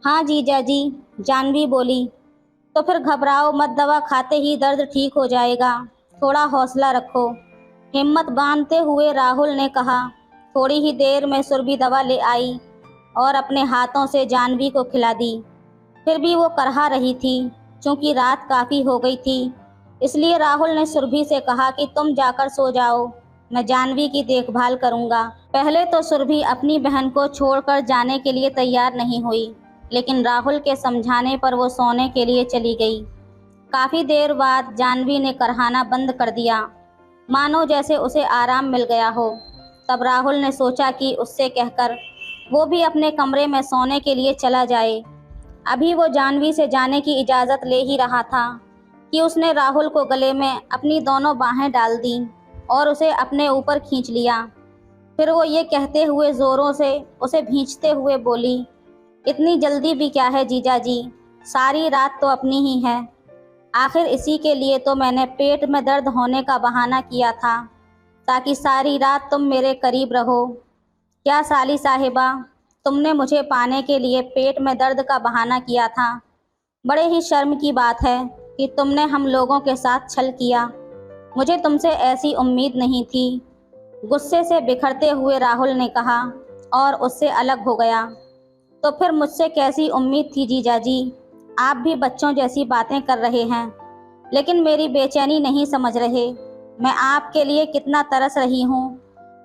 हाँ जीजा जी, जानवी बोली। तो फिर घबराओ मत, दवा खाते ही दर्द ठीक हो जाएगा, थोड़ा हौसला रखो, हिम्मत बांधते हुए राहुल ने कहा। थोड़ी ही देर में सुरभि दवा ले आई और अपने हाथों से जानवी को खिला दी। फिर भी वो करहा रही थी। चूँकि रात काफ़ी हो गई थी, इसलिए राहुल ने सुरभि से कहा कि तुम जाकर सो जाओ, मैं जानवी की देखभाल करूँगा। पहले तो सुरभि अपनी बहन को छोड़कर जाने के लिए तैयार नहीं हुई, लेकिन राहुल के समझाने पर वो सोने के लिए चली गई। काफ़ी देर बाद जानवी ने करहाना बंद कर दिया, मानो जैसे उसे आराम मिल गया हो। तब राहुल ने सोचा कि उससे कहकर वो भी अपने कमरे में सोने के लिए चला जाए। अभी वो जानवी से जाने की इजाज़त ले ही रहा था कि उसने राहुल को गले में अपनी दोनों बाहें डाल दी और उसे अपने ऊपर खींच लिया। फिर वो ये कहते हुए ज़ोरों से उसे भींचते हुए बोली, इतनी जल्दी भी क्या है जीजा जी, सारी रात तो अपनी ही है। आखिर इसी के लिए तो मैंने पेट में दर्द होने का बहाना किया था, ताकि सारी रात तुम मेरे करीब रहो। क्या साली साहिबा, तुमने मुझे पाने के लिए पेट में दर्द का बहाना किया था। बड़े ही शर्म की बात है कि तुमने हम लोगों के साथ छल किया। मुझे तुमसे ऐसी उम्मीद नहीं थी, गुस्से से बिखरते हुए राहुल ने कहा और उससे अलग हो गया। तो फिर मुझसे कैसी उम्मीद थी जीजा जी, आप भी बच्चों जैसी बातें कर रहे हैं, लेकिन मेरी बेचैनी नहीं समझ रहे। मैं आपके लिए कितना तरस रही हूँ,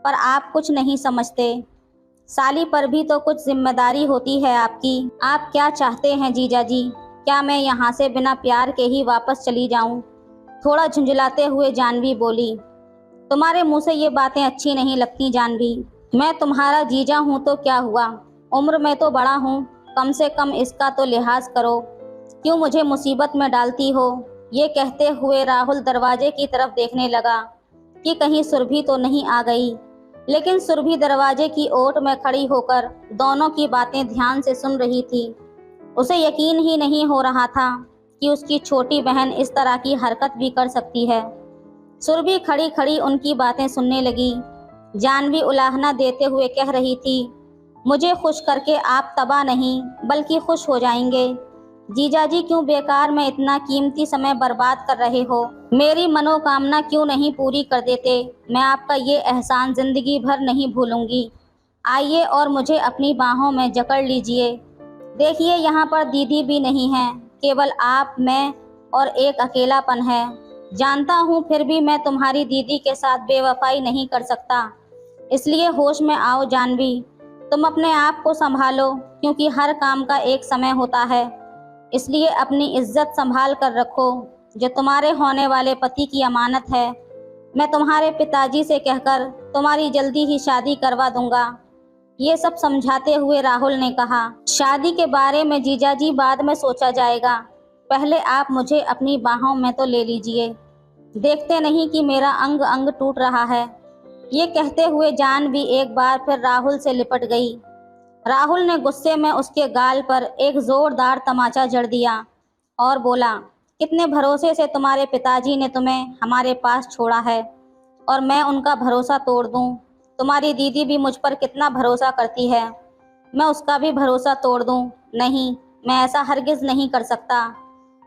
पर आप कुछ नहीं समझते। साली पर भी तो कुछ जिम्मेदारी होती है आपकी। आप क्या चाहते हैं जीजा जी? क्या मैं यहाँ से बिना प्यार के ही वापस चली जाऊँ? थोड़ा झुंझलाते हुए जानवी बोली। तुम्हारे मुंह से ये बातें अच्छी नहीं लगती जानवी। मैं तुम्हारा जीजा हूँ तो क्या हुआ, उम्र में तो बड़ा हूँ, कम से कम इसका तो लिहाज करो। क्यों मुझे मुसीबत में डालती हो? ये कहते हुए राहुल दरवाजे की तरफ देखने लगा कि कहीं सुरभि तो नहीं आ गई, लेकिन सुरभि दरवाजे की ओट में खड़ी होकर दोनों की बातें ध्यान से सुन रही थी। उसे यकीन ही नहीं हो रहा था कि उसकी छोटी बहन इस तरह की हरकत भी कर सकती है। सुरभि खड़ी खड़ी उनकी बातें सुनने लगी। जानवी उलाहना देते हुए कह रही थी, मुझे खुश करके आप तबाह नहीं बल्कि खुश हो जाएंगे। जीजा जी क्यों बेकार में इतना कीमती समय बर्बाद कर रहे हो? मेरी मनोकामना क्यों नहीं पूरी कर देते? मैं आपका ये एहसान जिंदगी भर नहीं भूलूंगी। आइए और मुझे अपनी बाहों में जकड़ लीजिए। देखिए यहाँ पर दीदी भी नहीं है, केवल आप, मैं और एक अकेलापन है। जानता हूँ फिर भी मैं तुम्हारी दीदी के साथ बेवफाई नहीं कर सकता, इसलिए होश में आओ जानवी। तुम अपने आप को संभालो, क्योंकि हर काम का एक समय होता है। इसलिए अपनी इज्जत संभाल कर रखो, जो तुम्हारे होने वाले पति की अमानत है। मैं तुम्हारे पिताजी से कहकर तुम्हारी जल्दी ही शादी करवा दूंगा। ये सब समझाते हुए राहुल ने कहा, शादी के बारे में जीजाजी बाद में सोचा जाएगा, पहले आप मुझे अपनी बाहों में तो ले लीजिए। देखते नहीं कि मेरा अंग अंग टूट रहा है। ये कहते हुए जानवी एक बार फिर राहुल से लिपट गई। राहुल ने गुस्से में उसके गाल पर एक जोरदार तमाचा जड़ दिया और बोला, कितने भरोसे से तुम्हारे पिताजी ने तुम्हें हमारे पास छोड़ा है और मैं उनका भरोसा तोड़ दूं। तुम्हारी दीदी भी मुझ पर कितना भरोसा करती है, मैं उसका भी भरोसा तोड़ दूं? नहीं, मैं ऐसा हरगिज़ नहीं कर सकता।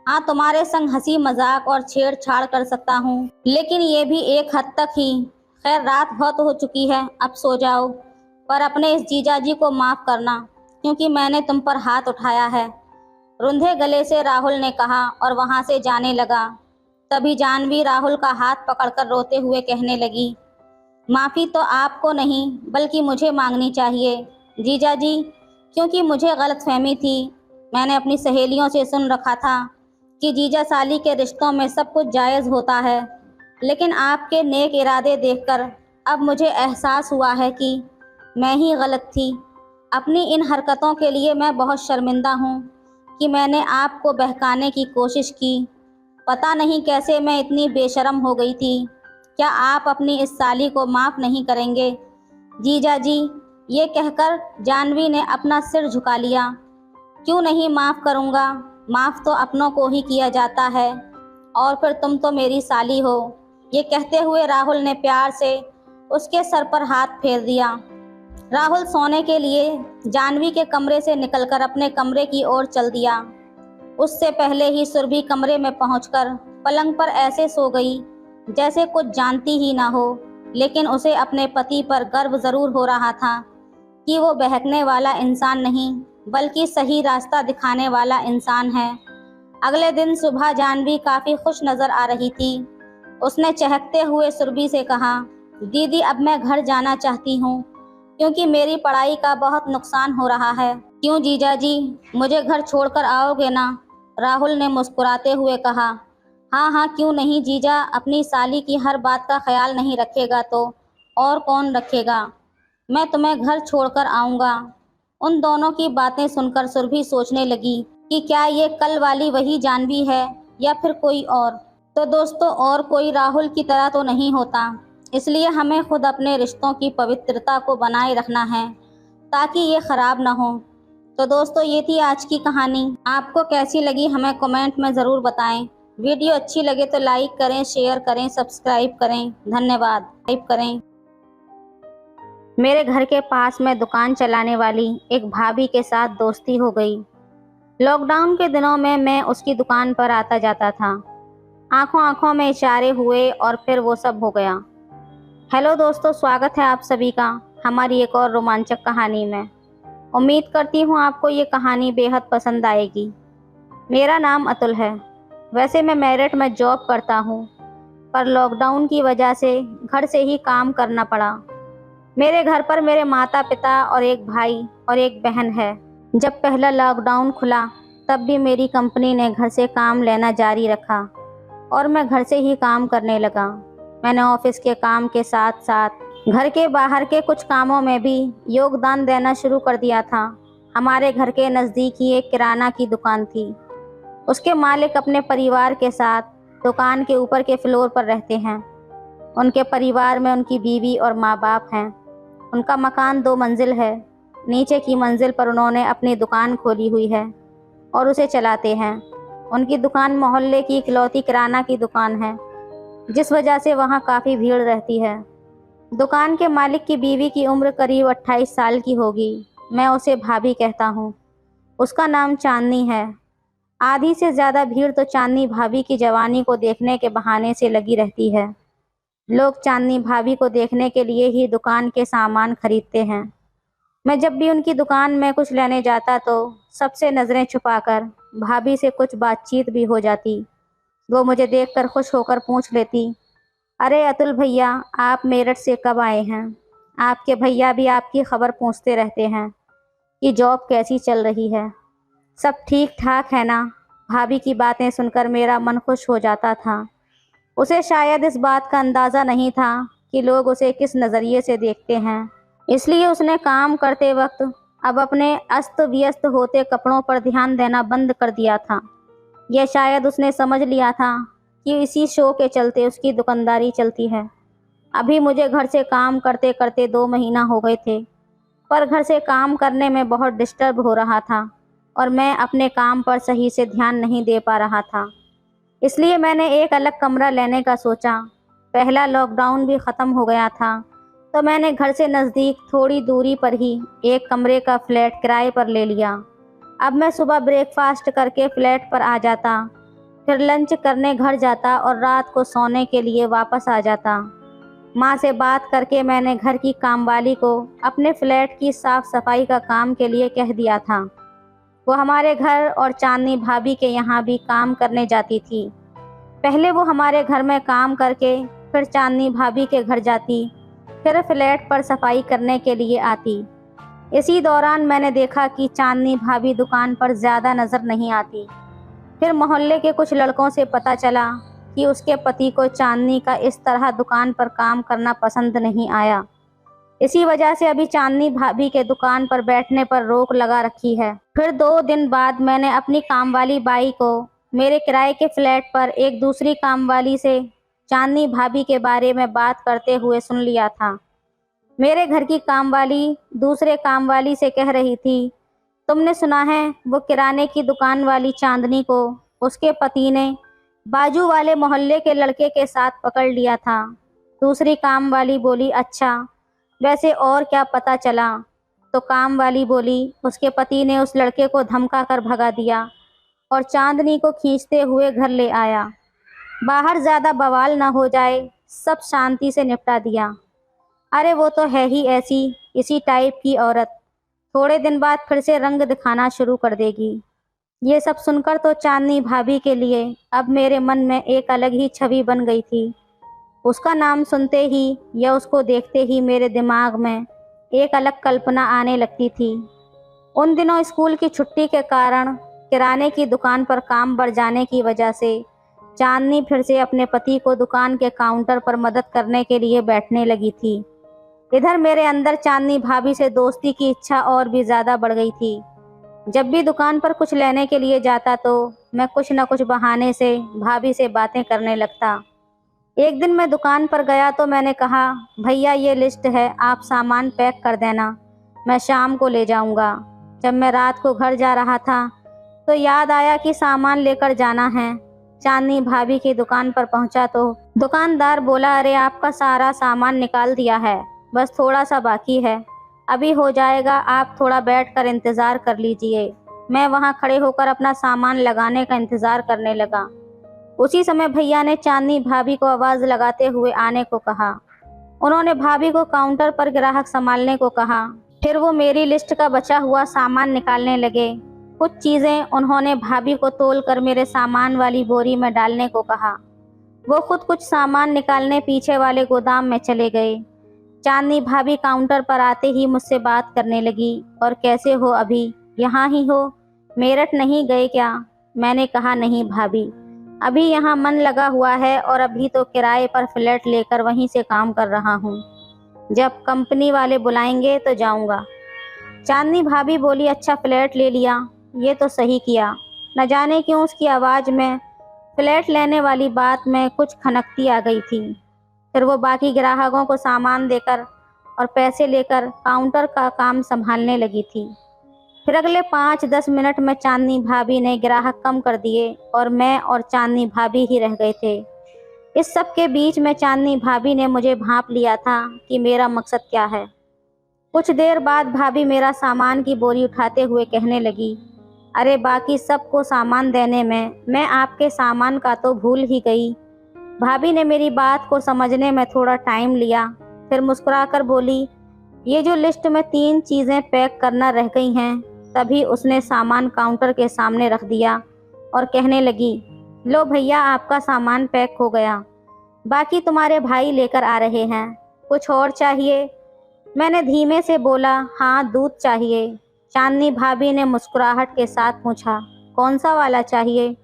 हाँ, तुम्हारे संग हंसी मजाक और छेड़छाड़ कर सकता हूँ, लेकिन ये भी एक हद तक ही। खैर, रात बहुत हो चुकी है, अब सो जाओ। पर अपने इस जीजाजी को माफ़ करना, क्योंकि मैंने तुम पर हाथ उठाया है। रुंधे गले से राहुल ने कहा और वहाँ से जाने लगा। तभी जानवी राहुल का हाथ पकड़कर रोते हुए कहने लगी, माफ़ी तो आपको नहीं बल्कि मुझे मांगनी चाहिए जीजाजी, क्योंकि मुझे गलतफहमी थी। मैंने अपनी सहेलियों से सुन रखा था कि जीजा साली के रिश्तों में सब कुछ जायज़ होता है, लेकिन आपके नेक इरादे देखकर अब मुझे एहसास हुआ है कि मैं ही गलत थी। अपनी इन हरकतों के लिए मैं बहुत शर्मिंदा हूँ कि मैंने आपको बहकाने की कोशिश की। पता नहीं कैसे मैं इतनी बेशर्म हो गई थी। क्या आप अपनी इस साली को माफ़ नहीं करेंगे जीजाजी? ये कहकर जानवी ने अपना सिर झुका लिया। क्यों नहीं माफ़ करूँगा, माफ़ तो अपनों को ही किया जाता है, और फिर तुम तो मेरी साली हो। ये कहते हुए राहुल ने प्यार से उसके सर पर हाथ फेर दिया। राहुल सोने के लिए जानवी के कमरे से निकलकर अपने कमरे की ओर चल दिया। उससे पहले ही सुरभि कमरे में पहुंचकर पलंग पर ऐसे सो गई जैसे कुछ जानती ही ना हो, लेकिन उसे अपने पति पर गर्व ज़रूर हो रहा था कि वो बहकने वाला इंसान नहीं बल्कि सही रास्ता दिखाने वाला इंसान है। अगले दिन सुबह जानवी काफ़ी खुश नज़र आ रही थी। उसने चहकते हुए सुरभि से कहा, दीदी अब मैं घर जाना चाहती हूँ, क्योंकि मेरी पढ़ाई का बहुत नुकसान हो रहा है। क्यों जीजाजी, मुझे घर छोड़कर आओगे ना? राहुल ने मुस्कुराते हुए कहा। हाँ हाँ, क्यों नहीं जीजा, अपनी साली की हर बात का ख्याल नहीं रखेगा तो और कौन रखेगा? मैं तुम्हें घर छोड़कर आऊँगा। उन दोनों की बातें सुनकर सुरभि सोचने लगी कि क्या ये कल वाली वही जानवी है या फिर कोई और। तो दोस्तों, और कोई राहुल की तरह तो नहीं होता, इसलिए हमें खुद अपने रिश्तों की पवित्रता को बनाए रखना है ताकि ये ख़राब ना हो। तो दोस्तों, ये थी आज की कहानी। आपको कैसी लगी हमें कमेंट में ज़रूर बताएं। वीडियो अच्छी लगे तो लाइक करें, शेयर करें, सब्सक्राइब करें। धन्यवाद। सब्सक्राइब करें। मेरे घर के पास में दुकान चलाने वाली एक भाभी के साथ दोस्ती हो गई। लॉकडाउन के दिनों में मैं उसकी दुकान पर आता जाता था। आंखों आंखों में इशारे हुए और फिर वो सब हो गया। हेलो दोस्तों, स्वागत है आप सभी का हमारी एक और रोमांचक कहानी में। उम्मीद करती हूँ आपको ये कहानी बेहद पसंद आएगी। मेरा नाम अतुल है। वैसे मैं मेरठ में जॉब करता हूँ, पर लॉकडाउन की वजह से घर से ही काम करना पड़ा। मेरे घर पर मेरे माता पिता और एक भाई और एक बहन है। जब पहला लॉकडाउन खुला तब भी मेरी कंपनी ने घर से काम लेना जारी रखा और मैं घर से ही काम करने लगा। मैंने ऑफिस के काम के साथ साथ घर के बाहर के कुछ कामों में भी योगदान देना शुरू कर दिया था। हमारे घर के नज़दीक ही एक किराना की दुकान थी। उसके मालिक अपने परिवार के साथ दुकान के ऊपर के फ्लोर पर रहते हैं। उनके परिवार में उनकी बीवी और माँ बाप हैं। उनका मकान 2 मंजिल है। नीचे की मंजिल पर उन्होंने अपनी दुकान खोली हुई है और उसे चलाते हैं। उनकी दुकान मोहल्ले की इकलौती किराना की दुकान है, जिस वजह से वहाँ काफ़ी भीड़ रहती है। दुकान के मालिक की बीवी की उम्र करीब 28 साल की होगी। मैं उसे भाभी कहता हूँ। उसका नाम चांदनी है। आधी से ज़्यादा भीड़ तो चांदनी भाभी की जवानी को देखने के बहाने से लगी रहती है। लोग चांदनी भाभी को देखने के लिए ही दुकान के सामान खरीदते हैं। मैं जब भी उनकी दुकान में कुछ लेने जाता तो सबसे नज़रें छुपाकर भाभी से कुछ बातचीत भी हो जाती। वो मुझे देखकर खुश होकर पूछ लेती, अरे अतुल भैया, आप मेरठ से कब आए हैं? आपके भैया भी आपकी खबर पूछते रहते हैं कि जॉब कैसी चल रही है, सब ठीक ठाक है ना? भाभी की बातें सुनकर मेरा मन खुश हो जाता था। उसे शायद इस बात का अंदाज़ा नहीं था कि लोग उसे किस नज़रिए से देखते हैं, इसलिए उसने काम करते वक्त अब अपने अस्त व्यस्त होते कपड़ों पर ध्यान देना बंद कर दिया था। यह शायद उसने समझ लिया था कि इसी शो के चलते उसकी दुकानदारी चलती है। अभी मुझे घर से काम करते करते 2 महीना हो गए थे, पर घर से काम करने में बहुत डिस्टर्ब हो रहा था और मैं अपने काम पर सही से ध्यान नहीं दे पा रहा था। इसलिए मैंने एक अलग कमरा लेने का सोचा। पहला लॉकडाउन भी ख़त्म हो गया था, तो मैंने घर से नज़दीक थोड़ी दूरी पर ही एक कमरे का फ्लैट किराए पर ले लिया। अब मैं सुबह ब्रेकफास्ट करके फ्लैट पर आ जाता, फिर लंच करने घर जाता और रात को सोने के लिए वापस आ जाता। माँ से बात करके मैंने घर की कामवाली को अपने फ्लैट की साफ़ सफाई का काम के लिए कह दिया था। वो हमारे घर और चांदनी भाभी के यहाँ भी काम करने जाती थी। पहले वो हमारे घर में काम करके फिर चांदनी भाभी के घर जाती, फिर फ्लैट पर सफाई करने के लिए आती। इसी दौरान मैंने देखा कि चांदनी भाभी दुकान पर ज़्यादा नज़र नहीं आती। फिर मोहल्ले के कुछ लड़कों से पता चला कि उसके पति को चांदनी का इस तरह दुकान पर काम करना पसंद नहीं आया। इसी वजह से अभी चांदनी भाभी के दुकान पर बैठने पर रोक लगा रखी है। फिर 2 दिन बाद मैंने अपनी कामवाली बाई को मेरे किराए के फ्लैट पर एक दूसरी कामवाली से चांदनी भाभी के बारे में बात करते हुए सुन लिया था। मेरे घर की कामवाली दूसरे कामवाली से कह रही थी, तुमने सुना है वो किराने की दुकान वाली चांदनी को उसके पति ने बाजू वाले मोहल्ले के लड़के के साथ पकड़ लिया था। दूसरी काम वाली बोली, अच्छा वैसे और क्या पता चला? तो काम वाली बोली, उसके पति ने उस लड़के को धमका कर भगा दिया और चांदनी को खींचते हुए घर ले आया। बाहर ज़्यादा बवाल ना हो जाए, सब शांति से निपटा दिया। अरे वो तो है ही ऐसी इसी टाइप की औरत, थोड़े दिन बाद फिर से रंग दिखाना शुरू कर देगी। ये सब सुनकर तो चांदनी भाभी के लिए अब मेरे मन में एक अलग ही छवि बन गई थी। उसका नाम सुनते ही या उसको देखते ही मेरे दिमाग में एक अलग कल्पना आने लगती थी। उन दिनों स्कूल की छुट्टी के कारण किराने की दुकान पर काम बढ़ जाने की वजह से चांदनी फिर से अपने पति को दुकान के काउंटर पर मदद करने के लिए बैठने लगी थी। इधर मेरे अंदर चांदनी भाभी से दोस्ती की इच्छा और भी ज़्यादा बढ़ गई थी। जब भी दुकान पर कुछ लेने के लिए जाता तो मैं कुछ न कुछ बहाने से भाभी से बातें करने लगता। एक दिन मैं दुकान पर गया तो मैंने कहा, भैया ये लिस्ट है, आप सामान पैक कर देना, मैं शाम को ले जाऊंगा। जब मैं रात को घर जा रहा था तो याद आया कि सामान लेकर जाना है। चांदनी भाभी की दुकान पर पहुंचा तो दुकानदार बोला, अरे आपका सारा सामान निकाल दिया है, बस थोड़ा सा बाकी है, अभी हो जाएगा, आप थोड़ा बैठकर इंतज़ार कर लीजिए। मैं वहां खड़े होकर अपना सामान लगाने का इंतज़ार करने लगा। उसी समय भैया ने चांदनी भाभी को आवाज़ लगाते हुए आने को कहा। उन्होंने भाभी को काउंटर पर ग्राहक संभालने को कहा। फिर वो मेरी लिस्ट का बचा हुआ सामान निकालने लगे। कुछ चीज़ें उन्होंने भाभी को तोलकर मेरे सामान वाली बोरी में डालने को कहा। वो खुद कुछ सामान निकालने पीछे वाले गोदाम में चले गए। चांदनी भाभी काउंटर पर आते ही मुझसे बात करने लगी, और कैसे हो, अभी यहाँ ही हो, मेरठ नहीं गए क्या? मैंने कहा, नहीं भाभी, अभी यहाँ मन लगा हुआ है और अभी तो किराए पर फ्लैट लेकर वहीं से काम कर रहा हूँ, जब कंपनी वाले बुलाएंगे तो जाऊँगा। चांदनी भाभी बोली, अच्छा फ्लैट ले लिया, ये तो सही किया। न जाने क्यों उसकी आवाज़ में फ्लैट लेने वाली बात में कुछ खनकती आ गई थी। फिर वो बाकी ग्राहकों को सामान देकर और पैसे लेकर काउंटर का काम संभालने लगी थी। फिर अगले 5-10 मिनट में चांदनी भाभी ने ग्राहक कम कर दिए और मैं और चांदनी भाभी ही रह गए थे। इस सब के बीच में चांदनी भाभी ने मुझे भांप लिया था कि मेरा मकसद क्या है। कुछ देर बाद भाभी मेरा सामान की बोरी उठाते हुए कहने लगी, अरे बाकी सबको सामान देने में मैं आपके सामान का तो भूल ही गई। भाभी ने मेरी बात को समझने में थोड़ा टाइम लिया, फिर मुस्कुराकर बोली, ये जो लिस्ट में 3 चीज़ें पैक करना रह गई हैं। तभी उसने सामान काउंटर के सामने रख दिया और कहने लगी, लो भैया, आपका सामान पैक हो गया, बाकी तुम्हारे भाई लेकर आ रहे हैं। कुछ और चाहिए? मैंने धीमे से बोला, हाँ दूध चाहिए। चांदनी भाभी ने मुस्कुराहट के साथ पूछा, कौन सा वाला चाहिए?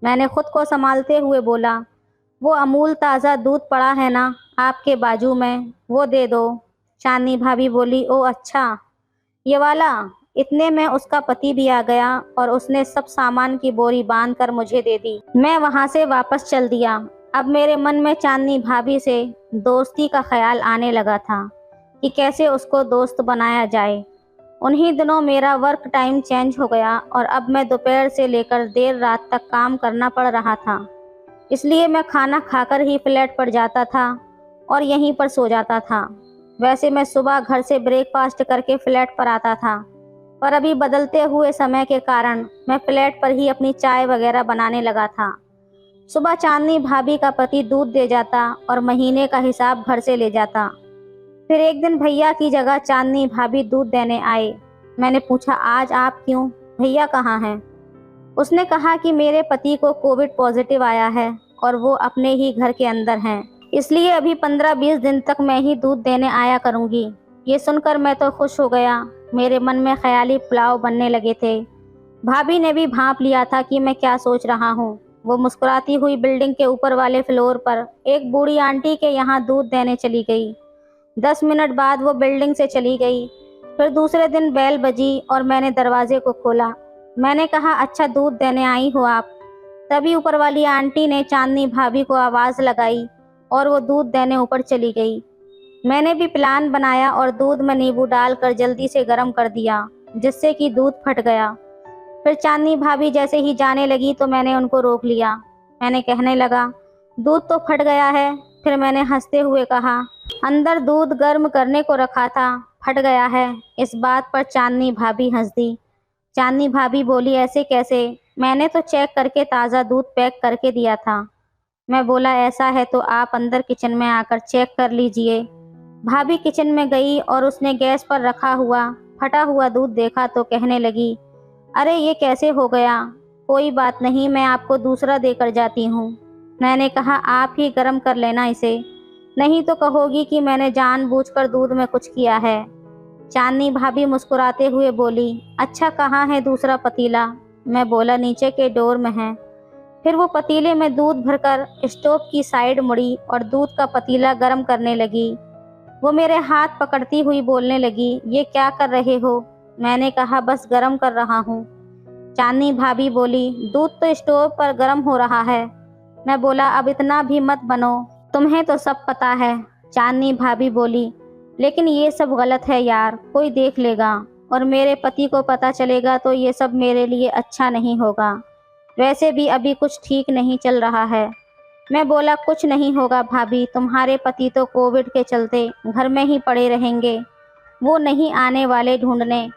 मैंने खुद को संभालते हुए बोला, वो अमूल ताज़ा दूध पड़ा है ना आपके बाजू में, वो दे दो। चांदनी भाभी बोली, ओ अच्छा, ये वाला। इतने में उसका पति भी आ गया और उसने सब सामान की बोरी बांधकर मुझे दे दी। मैं वहां से वापस चल दिया। अब मेरे मन में चांदनी भाभी से दोस्ती का ख्याल आने लगा था कि कैसे उसको दोस्त बनाया जाए। उन्हीं दिनों मेरा वर्क टाइम चेंज हो गया और अब मैं दोपहर से लेकर देर रात तक काम करना पड़ रहा था। इसलिए मैं खाना खाकर ही फ्लैट पर जाता था और यहीं पर सो जाता था। वैसे मैं सुबह घर से ब्रेकफास्ट करके फ्लैट पर आता था, पर अभी बदलते हुए समय के कारण मैं फ्लैट पर ही अपनी चाय वगैरह बनाने लगा था। सुबह चांदनी भाभी का पति दूध दे जाता और महीने का हिसाब घर से ले जाता। फिर एक दिन भैया की जगह चांदनी भाभी दूध देने आए। मैंने पूछा, आज आप क्यों, भैया कहाँ हैं? उसने कहा कि मेरे पति को कोविड पॉजिटिव आया है और वो अपने ही घर के अंदर हैं, इसलिए अभी 15-20 दिन तक मैं ही दूध देने आया करूँगी। ये सुनकर मैं तो खुश हो गया। मेरे मन में ख्याली पुलाव बनने लगे थे। भाभी ने भी भांप लिया था कि मैं क्या सोच रहा हूँ। वो मुस्कुराती हुई बिल्डिंग के ऊपर वाले फ्लोर पर एक बूढ़ी आंटी के यहाँ दूध देने चली गई। 10 मिनट बाद वो बिल्डिंग से चली गई। फिर दूसरे दिन बेल बजी और मैंने दरवाजे को खोला। मैंने कहा, अच्छा दूध देने आई हो आप? तभी ऊपर वाली आंटी ने चांदनी भाभी को आवाज़ लगाई और वो दूध देने ऊपर चली गई। मैंने भी प्लान बनाया और दूध में नींबू डालकर जल्दी से गर्म कर दिया, जिससे कि दूध फट गया। फिर चांदनी भाभी जैसे ही जाने लगी तो मैंने उनको रोक लिया। मैंने कहने लगा, दूध तो फट गया है। फिर मैंने हंसते हुए कहा, अंदर दूध गर्म करने को रखा था, फट गया है। इस बात पर चांदनी भाभी हंस दी। चांदनी भाभी बोली, ऐसे कैसे? मैंने तो चेक करके ताज़ा दूध पैक करके दिया था। मैं बोला, ऐसा है तो आप अंदर किचन में आकर चेक कर लीजिए। भाभी किचन में गई और उसने गैस पर रखा हुआ फटा हुआ दूध देखा तो कहने लगी, अरे ये कैसे हो गया? कोई बात नहीं, मैं आपको दूसरा देकर जाती हूँ। मैंने कहा, आप ही गर्म कर लेना इसे, नहीं तो कहोगी कि मैंने जानबूझकर दूध में कुछ किया है। चांदनी भाभी मुस्कुराते हुए बोली, अच्छा कहाँ है दूसरा पतीला? मैं बोला, नीचे के डोर में है। फिर वो पतीले में दूध भरकर स्टोव की साइड मुड़ी और दूध का पतीला गर्म करने लगी। वो मेरे हाथ पकड़ती हुई बोलने लगी, ये क्या कर रहे हो? मैंने कहा, बस गर्म कर रहा हूँ। चांदनी भाभी बोली, दूध तो स्टोव पर गर्म हो रहा है। मैं बोला, अब इतना भी मत बनो, तुम्हें तो सब पता है। चांदनी भाभी बोली, लेकिन ये सब गलत है यार, कोई देख लेगा और मेरे पति को पता चलेगा तो ये सब मेरे लिए अच्छा नहीं होगा। वैसे भी अभी कुछ ठीक नहीं चल रहा है। मैं बोला, कुछ नहीं होगा भाभी, तुम्हारे पति तो कोविड के चलते घर में ही पड़े रहेंगे, वो नहीं आने वाले ढूंढने,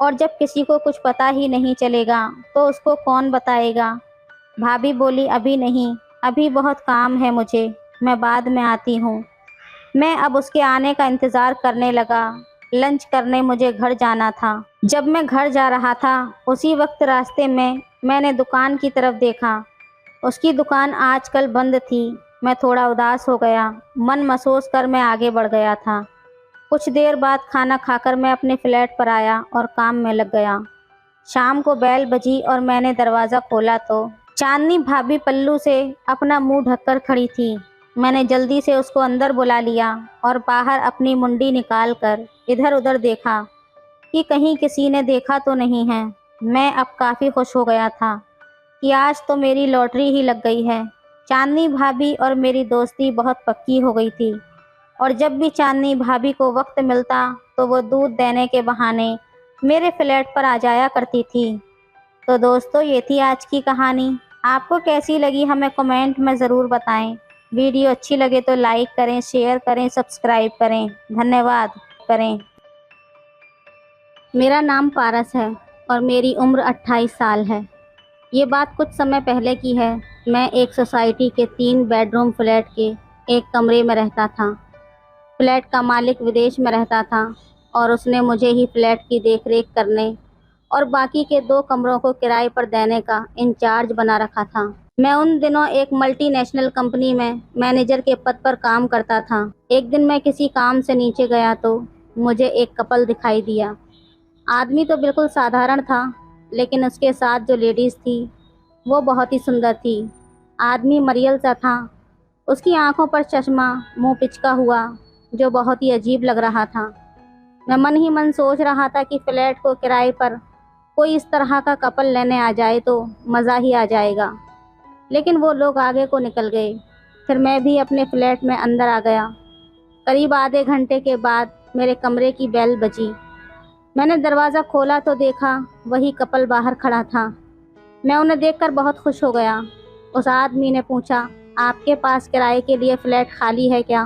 और जब किसी को कुछ पता ही नहीं चलेगा तो उसको कौन बताएगा। भाभी बोली, अभी नहीं, अभी बहुत काम है मुझे, मैं बाद में आती हूँ। मैं अब उसके आने का इंतज़ार करने लगा। लंच करने मुझे घर जाना था। जब मैं घर जा रहा था उसी वक्त रास्ते में मैंने दुकान की तरफ देखा। उसकी दुकान आजकल बंद थी। मैं थोड़ा उदास हो गया। मन महसूस कर मैं आगे बढ़ गया था। कुछ देर बाद खाना खाकर मैं अपने फ्लैट पर आया और काम में लग गया। शाम को बेल बजी और मैंने दरवाज़ा खोला तो चांदनी भाभी पल्लू से अपना मुंह ढककर खड़ी थी। मैंने जल्दी से उसको अंदर बुला लिया और बाहर अपनी मुंडी निकाल कर इधर उधर देखा कि कहीं किसी ने देखा तो नहीं है। मैं अब काफ़ी खुश हो गया था कि आज तो मेरी लॉटरी ही लग गई है। चांदनी भाभी और मेरी दोस्ती बहुत पक्की हो गई थी और जब भी चांदनी भाभी को वक्त मिलता तो वो दूध देने के बहाने मेरे फ्लैट पर आ जाया करती थी। तो दोस्तों, ये थी आज की कहानी। आपको कैसी लगी हमें कमेंट में ज़रूर बताएं। वीडियो अच्छी लगे तो लाइक करें, शेयर करें, सब्सक्राइब करें। धन्यवाद करें। मेरा नाम पारस है और मेरी उम्र 28 साल है। ये बात कुछ समय पहले की है। मैं एक सोसाइटी के 3 बेडरूम फ्लैट के एक कमरे में रहता था। फ्लैट का मालिक विदेश में रहता था और उसने मुझे ही फ्लैट की देखरेख करने और बाकी के 2 कमरों को किराए पर देने का इंचार्ज बना रखा था। मैं उन दिनों एक मल्टीनेशनल कंपनी में मैनेजर के पद पर काम करता था। एक दिन मैं किसी काम से नीचे गया तो मुझे एक कपल दिखाई दिया। आदमी तो बिल्कुल साधारण था, लेकिन उसके साथ जो लेडीज़ थी वो बहुत ही सुंदर थी। आदमी मरियल सा था। उसकी आंखों पर चश्मा, मुंह पिचका हुआ, जो बहुत ही अजीब लग रहा था। मैं मन ही मन सोच रहा था कि फ्लैट को किराए पर कोई इस तरह का कपल लेने आ जाए तो मज़ा ही आ जाएगा। लेकिन वो लोग आगे को निकल गए। फिर मैं भी अपने फ्लैट में अंदर आ गया। करीब आधे घंटे के बाद मेरे कमरे की बेल बजी। मैंने दरवाज़ा खोला तो देखा वही कपल बाहर खड़ा था। मैं उन्हें देखकर बहुत खुश हो गया। उस आदमी ने पूछा, आपके पास किराए के लिए फ्लैट खाली है क्या?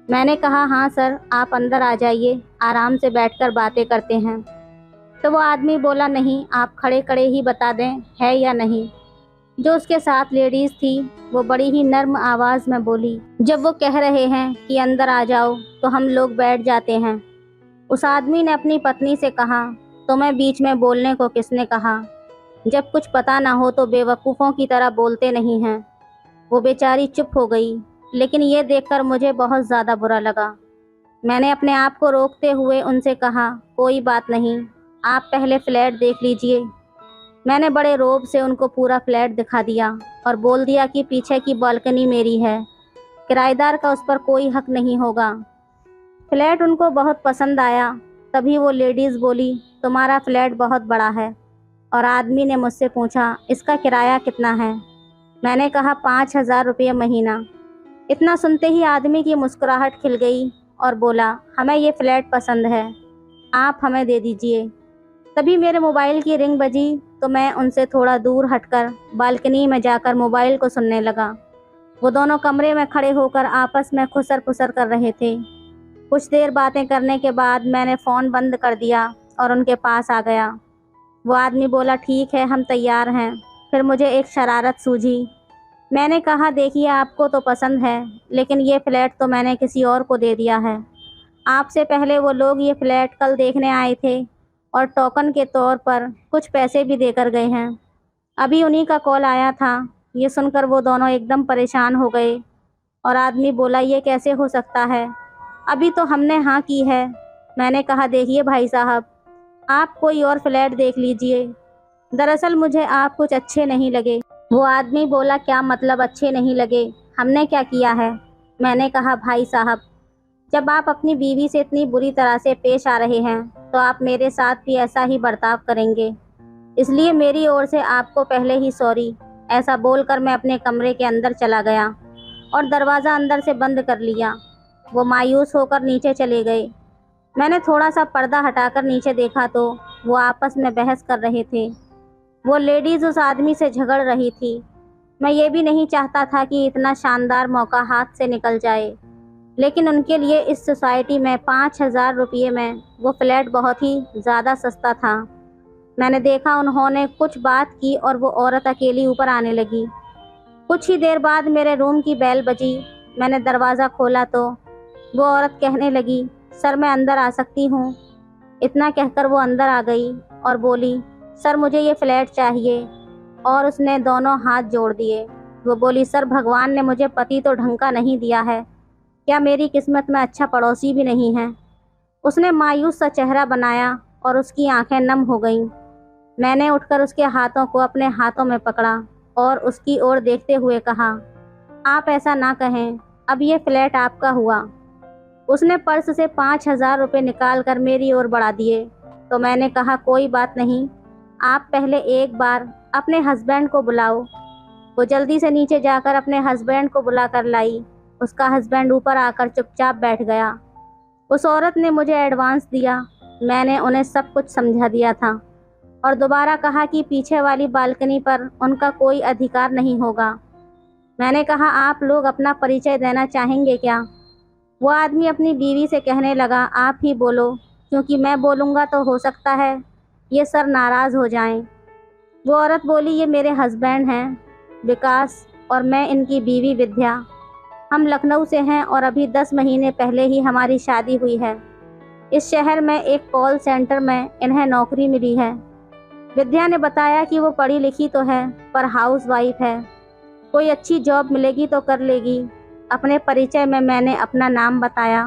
मैंने कहा, हाँ सर, आप अंदर आ जाइए, आराम से बैठकर बातें करते हैं। तो वो आदमी बोला, नहीं, आप खड़े खड़े ही बता दें है या नहीं। जो उसके साथ लेडीज़ थी वो बड़ी ही नर्म आवाज़ में बोली, जब वो कह रहे हैं कि अंदर आ जाओ तो हम लोग बैठ जाते हैं। उस आदमी ने अपनी पत्नी से कहा, तुम्हें बीच में बोलने को किसने कहा? जब कुछ पता ना हो तो बेवकूफ़ों की तरह बोलते नहीं हैं। वो बेचारी चुप हो गई, लेकिन ये देखकर मुझे बहुत ज़्यादा बुरा लगा। मैंने अपने आप को रोकते हुए उनसे कहा, कोई बात नहीं, आप पहले फ्लैट देख लीजिए। मैंने बड़े रौब से उनको पूरा फ्लैट दिखा दिया और बोल दिया कि पीछे की बालकनी मेरी है, किराएदार का उस पर कोई हक नहीं होगा। फ्लैट उनको बहुत पसंद आया। तभी वो लेडीज़ बोली, तुम्हारा फ्लैट बहुत बड़ा है। और आदमी ने मुझसे पूछा, इसका किराया कितना है? मैंने कहा, 5,000 रुपये महीना। इतना सुनते ही आदमी की मुस्कुराहट खिल गई और बोला, हमें ये फ्लैट पसंद है, आप हमें दे दीजिए। तभी मेरे मोबाइल की रिंग बजी तो मैं उनसे थोड़ा दूर हटकर बालकनी में जाकर मोबाइल को सुनने लगा। वो दोनों कमरे में खड़े होकर आपस में खुसर पुसर कर रहे थे। कुछ देर बातें करने के बाद मैंने फ़ोन बंद कर दिया और उनके पास आ गया। वो आदमी बोला, ठीक है, हम तैयार हैं। फिर मुझे एक शरारत सूझी। मैंने कहा, देखिए, आपको तो पसंद है, लेकिन ये फ्लैट तो मैंने किसी और को दे दिया है। आपसे पहले वो लोग ये फ्लैट कल देखने आए थे और टोकन के तौर पर कुछ पैसे भी देकर गए हैं। अभी उन्हीं का कॉल आया था। ये सुनकर वो दोनों एकदम परेशान हो गए और आदमी बोला, ये कैसे हो सकता है, अभी तो हमने हाँ की है। मैंने कहा, देखिए भाई साहब, आप कोई और फ्लैट देख लीजिए, दरअसल मुझे आप कुछ अच्छे नहीं लगे। वो आदमी बोला, क्या मतलब अच्छे नहीं लगे, हमने क्या किया है? मैंने कहा, भाई साहब, जब आप अपनी बीवी से इतनी बुरी तरह से पेश आ रहे हैं तो आप मेरे साथ भी ऐसा ही बर्ताव करेंगे, इसलिए मेरी ओर से आपको पहले ही सॉरी। ऐसा बोलकर मैं अपने कमरे के अंदर चला गया और दरवाज़ा अंदर से बंद कर लिया। वो मायूस होकर नीचे चले गए। मैंने थोड़ा सा पर्दा हटाकर नीचे देखा तो वो आपस में बहस कर रहे थे। वो लेडीज़ उस आदमी से झगड़ रही थी। मैं ये भी नहीं चाहता था कि इतना शानदार मौका हाथ से निकल जाए, लेकिन उनके लिए इस सोसाइटी में 5,000 रुपये में वो फ्लैट बहुत ही ज़्यादा सस्ता था। मैंने देखा उन्होंने कुछ बात की और वो औरत अकेली ऊपर आने लगी। कुछ ही देर बाद मेरे रूम की बेल बजी। मैंने दरवाज़ा खोला तो वो औरत कहने लगी, सर, मैं अंदर आ सकती हूँ? इतना कहकर वो अंदर आ गई और बोली, सर, मुझे ये फ्लैट चाहिए। और उसने दोनों हाथ जोड़ दिए। वो बोली, सर, भगवान ने मुझे पति तो ढंग का नहीं दिया है, क्या मेरी किस्मत में अच्छा पड़ोसी भी नहीं है? उसने मायूस सा चेहरा बनाया और उसकी आंखें नम हो गईं। मैंने उठकर उसके हाथों को अपने हाथों में पकड़ा और उसकी ओर देखते हुए कहा, आप ऐसा ना कहें, अब ये फ्लैट आपका हुआ। उसने पर्स से 5,000 रुपये निकाल कर मेरी ओर बढ़ा दिए तो मैंने कहा, कोई बात नहीं, आप पहले एक बार अपने हस्बैंड को बुलाओ। वो जल्दी से नीचे जाकर अपने हस्बैंड को बुला कर लाई। उसका हस्बैंड ऊपर आकर चुपचाप बैठ गया। उस औरत ने मुझे एडवांस दिया। मैंने उन्हें सब कुछ समझा दिया था और दोबारा कहा कि पीछे वाली बालकनी पर उनका कोई अधिकार नहीं होगा। मैंने कहा, आप लोग अपना परिचय देना चाहेंगे क्या? वो आदमी अपनी बीवी से कहने लगा, आप ही बोलो, क्योंकि मैं बोलूँगा तो हो सकता है ये सर नाराज़ हो जाएं। वो औरत बोली, ये मेरे हस्बैंड हैं विकास और मैं इनकी बीवी विद्या। हम लखनऊ से हैं और अभी 10 महीने पहले ही हमारी शादी हुई है। इस शहर में एक कॉल सेंटर में इन्हें नौकरी मिली है। विद्या ने बताया कि वो पढ़ी लिखी तो है पर हाउस वाइफ है, कोई अच्छी जॉब मिलेगी तो कर लेगी। अपने परिचय में मैंने अपना नाम बताया।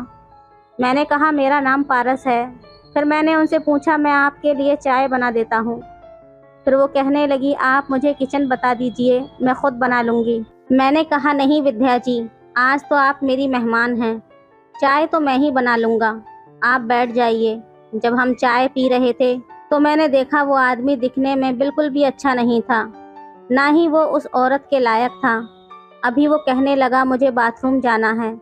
मैंने कहा, मेरा नाम पारस है। फिर मैंने उनसे पूछा, मैं आपके लिए चाय बना देता हूँ। फिर वो कहने लगी, आप मुझे किचन बता दीजिए, मैं खुद बना लूँगी। मैंने कहा, नहीं विद्या जी, आज तो आप मेरी मेहमान हैं, चाय तो मैं ही बना लूँगा, आप बैठ जाइए। जब हम चाय पी रहे थे तो मैंने देखा वो आदमी दिखने में बिल्कुल भी अच्छा नहीं था, ना ही वो उस औरत के लायक था। अभी वो कहने लगा, मुझे बाथरूम जाना है।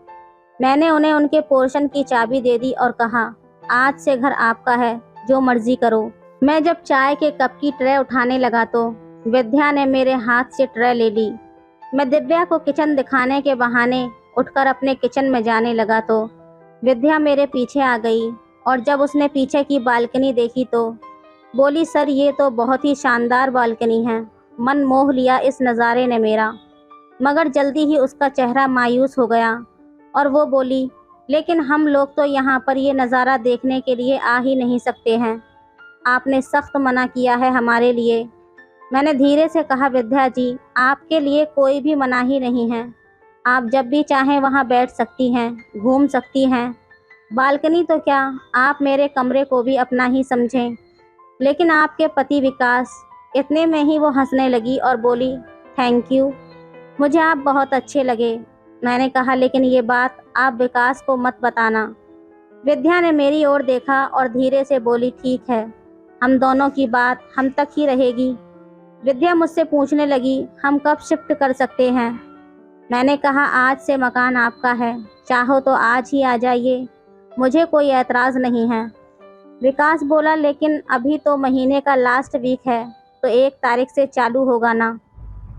मैंने उन्हें उनके पोर्शन की चाबी दे दी और कहा, आज से घर आपका है, जो मर्जी करो। मैं जब चाय के कप की ट्रे उठाने लगा तो विद्या ने मेरे हाथ से ट्रे ले ली मैं दिव्या को किचन दिखाने के बहाने उठकर अपने किचन में जाने लगा तो विद्या मेरे पीछे आ गई और जब उसने पीछे की बालकनी देखी तो बोली, सर ये तो बहुत ही शानदार बालकनी है। मन मोह लिया इस नज़ारे ने मेरा। मगर जल्दी ही उसका चेहरा मायूस हो गया और वो बोली, लेकिन हम लोग तो यहाँ पर ये नज़ारा देखने के लिए आ ही नहीं सकते हैं। आपने सख्त मना किया है हमारे लिए। मैंने धीरे से कहा, विद्या जी आपके लिए कोई भी मनाही नहीं है। आप जब भी चाहें वहाँ बैठ सकती हैं, घूम सकती हैं। बालकनी तो क्या, आप मेरे कमरे को भी अपना ही समझें। लेकिन आपके पति विकास। इतने में ही वो हंसने लगी और बोली, थैंक यू, मुझे आप बहुत अच्छे लगे। मैंने कहा, लेकिन ये बात आप विकास को मत बताना। विद्या ने मेरी ओर देखा और धीरे से बोली, ठीक है, हम दोनों की बात हम तक ही रहेगी। विद्या मुझसे पूछने लगी, हम कब शिफ्ट कर सकते हैं। मैंने कहा, आज से मकान आपका है, चाहो तो आज ही आ जाइए, मुझे कोई एतराज़ नहीं है। विकास बोला, लेकिन अभी तो महीने का लास्ट वीक है, तो 1 तारीख से चालू होगा ना।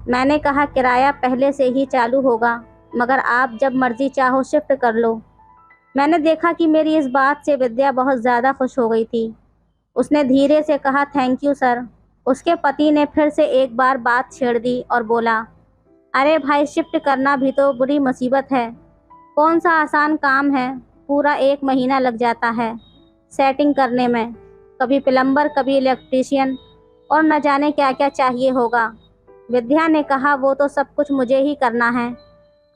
मैंने कहा, किराया पहले से ही चालू होगा, मगर आप जब मर्ज़ी चाहो शिफ्ट कर लो। मैंने देखा कि मेरी इस बात से विद्या बहुत ज़्यादा खुश हो गई थी। उसने धीरे से कहा, थैंक यू सर। उसके पति ने फिर से एक बार बात छेड़ दी और बोला, अरे भाई, शिफ्ट करना भी तो बुरी मुसीबत है, कौन सा आसान काम है। पूरा 1 महीना लग जाता है सेटिंग करने में, कभी प्लम्बर, कभी इलेक्ट्रीशियन और न जाने क्या क्या चाहिए होगा। विद्या ने कहा, वो तो सब कुछ मुझे ही करना है,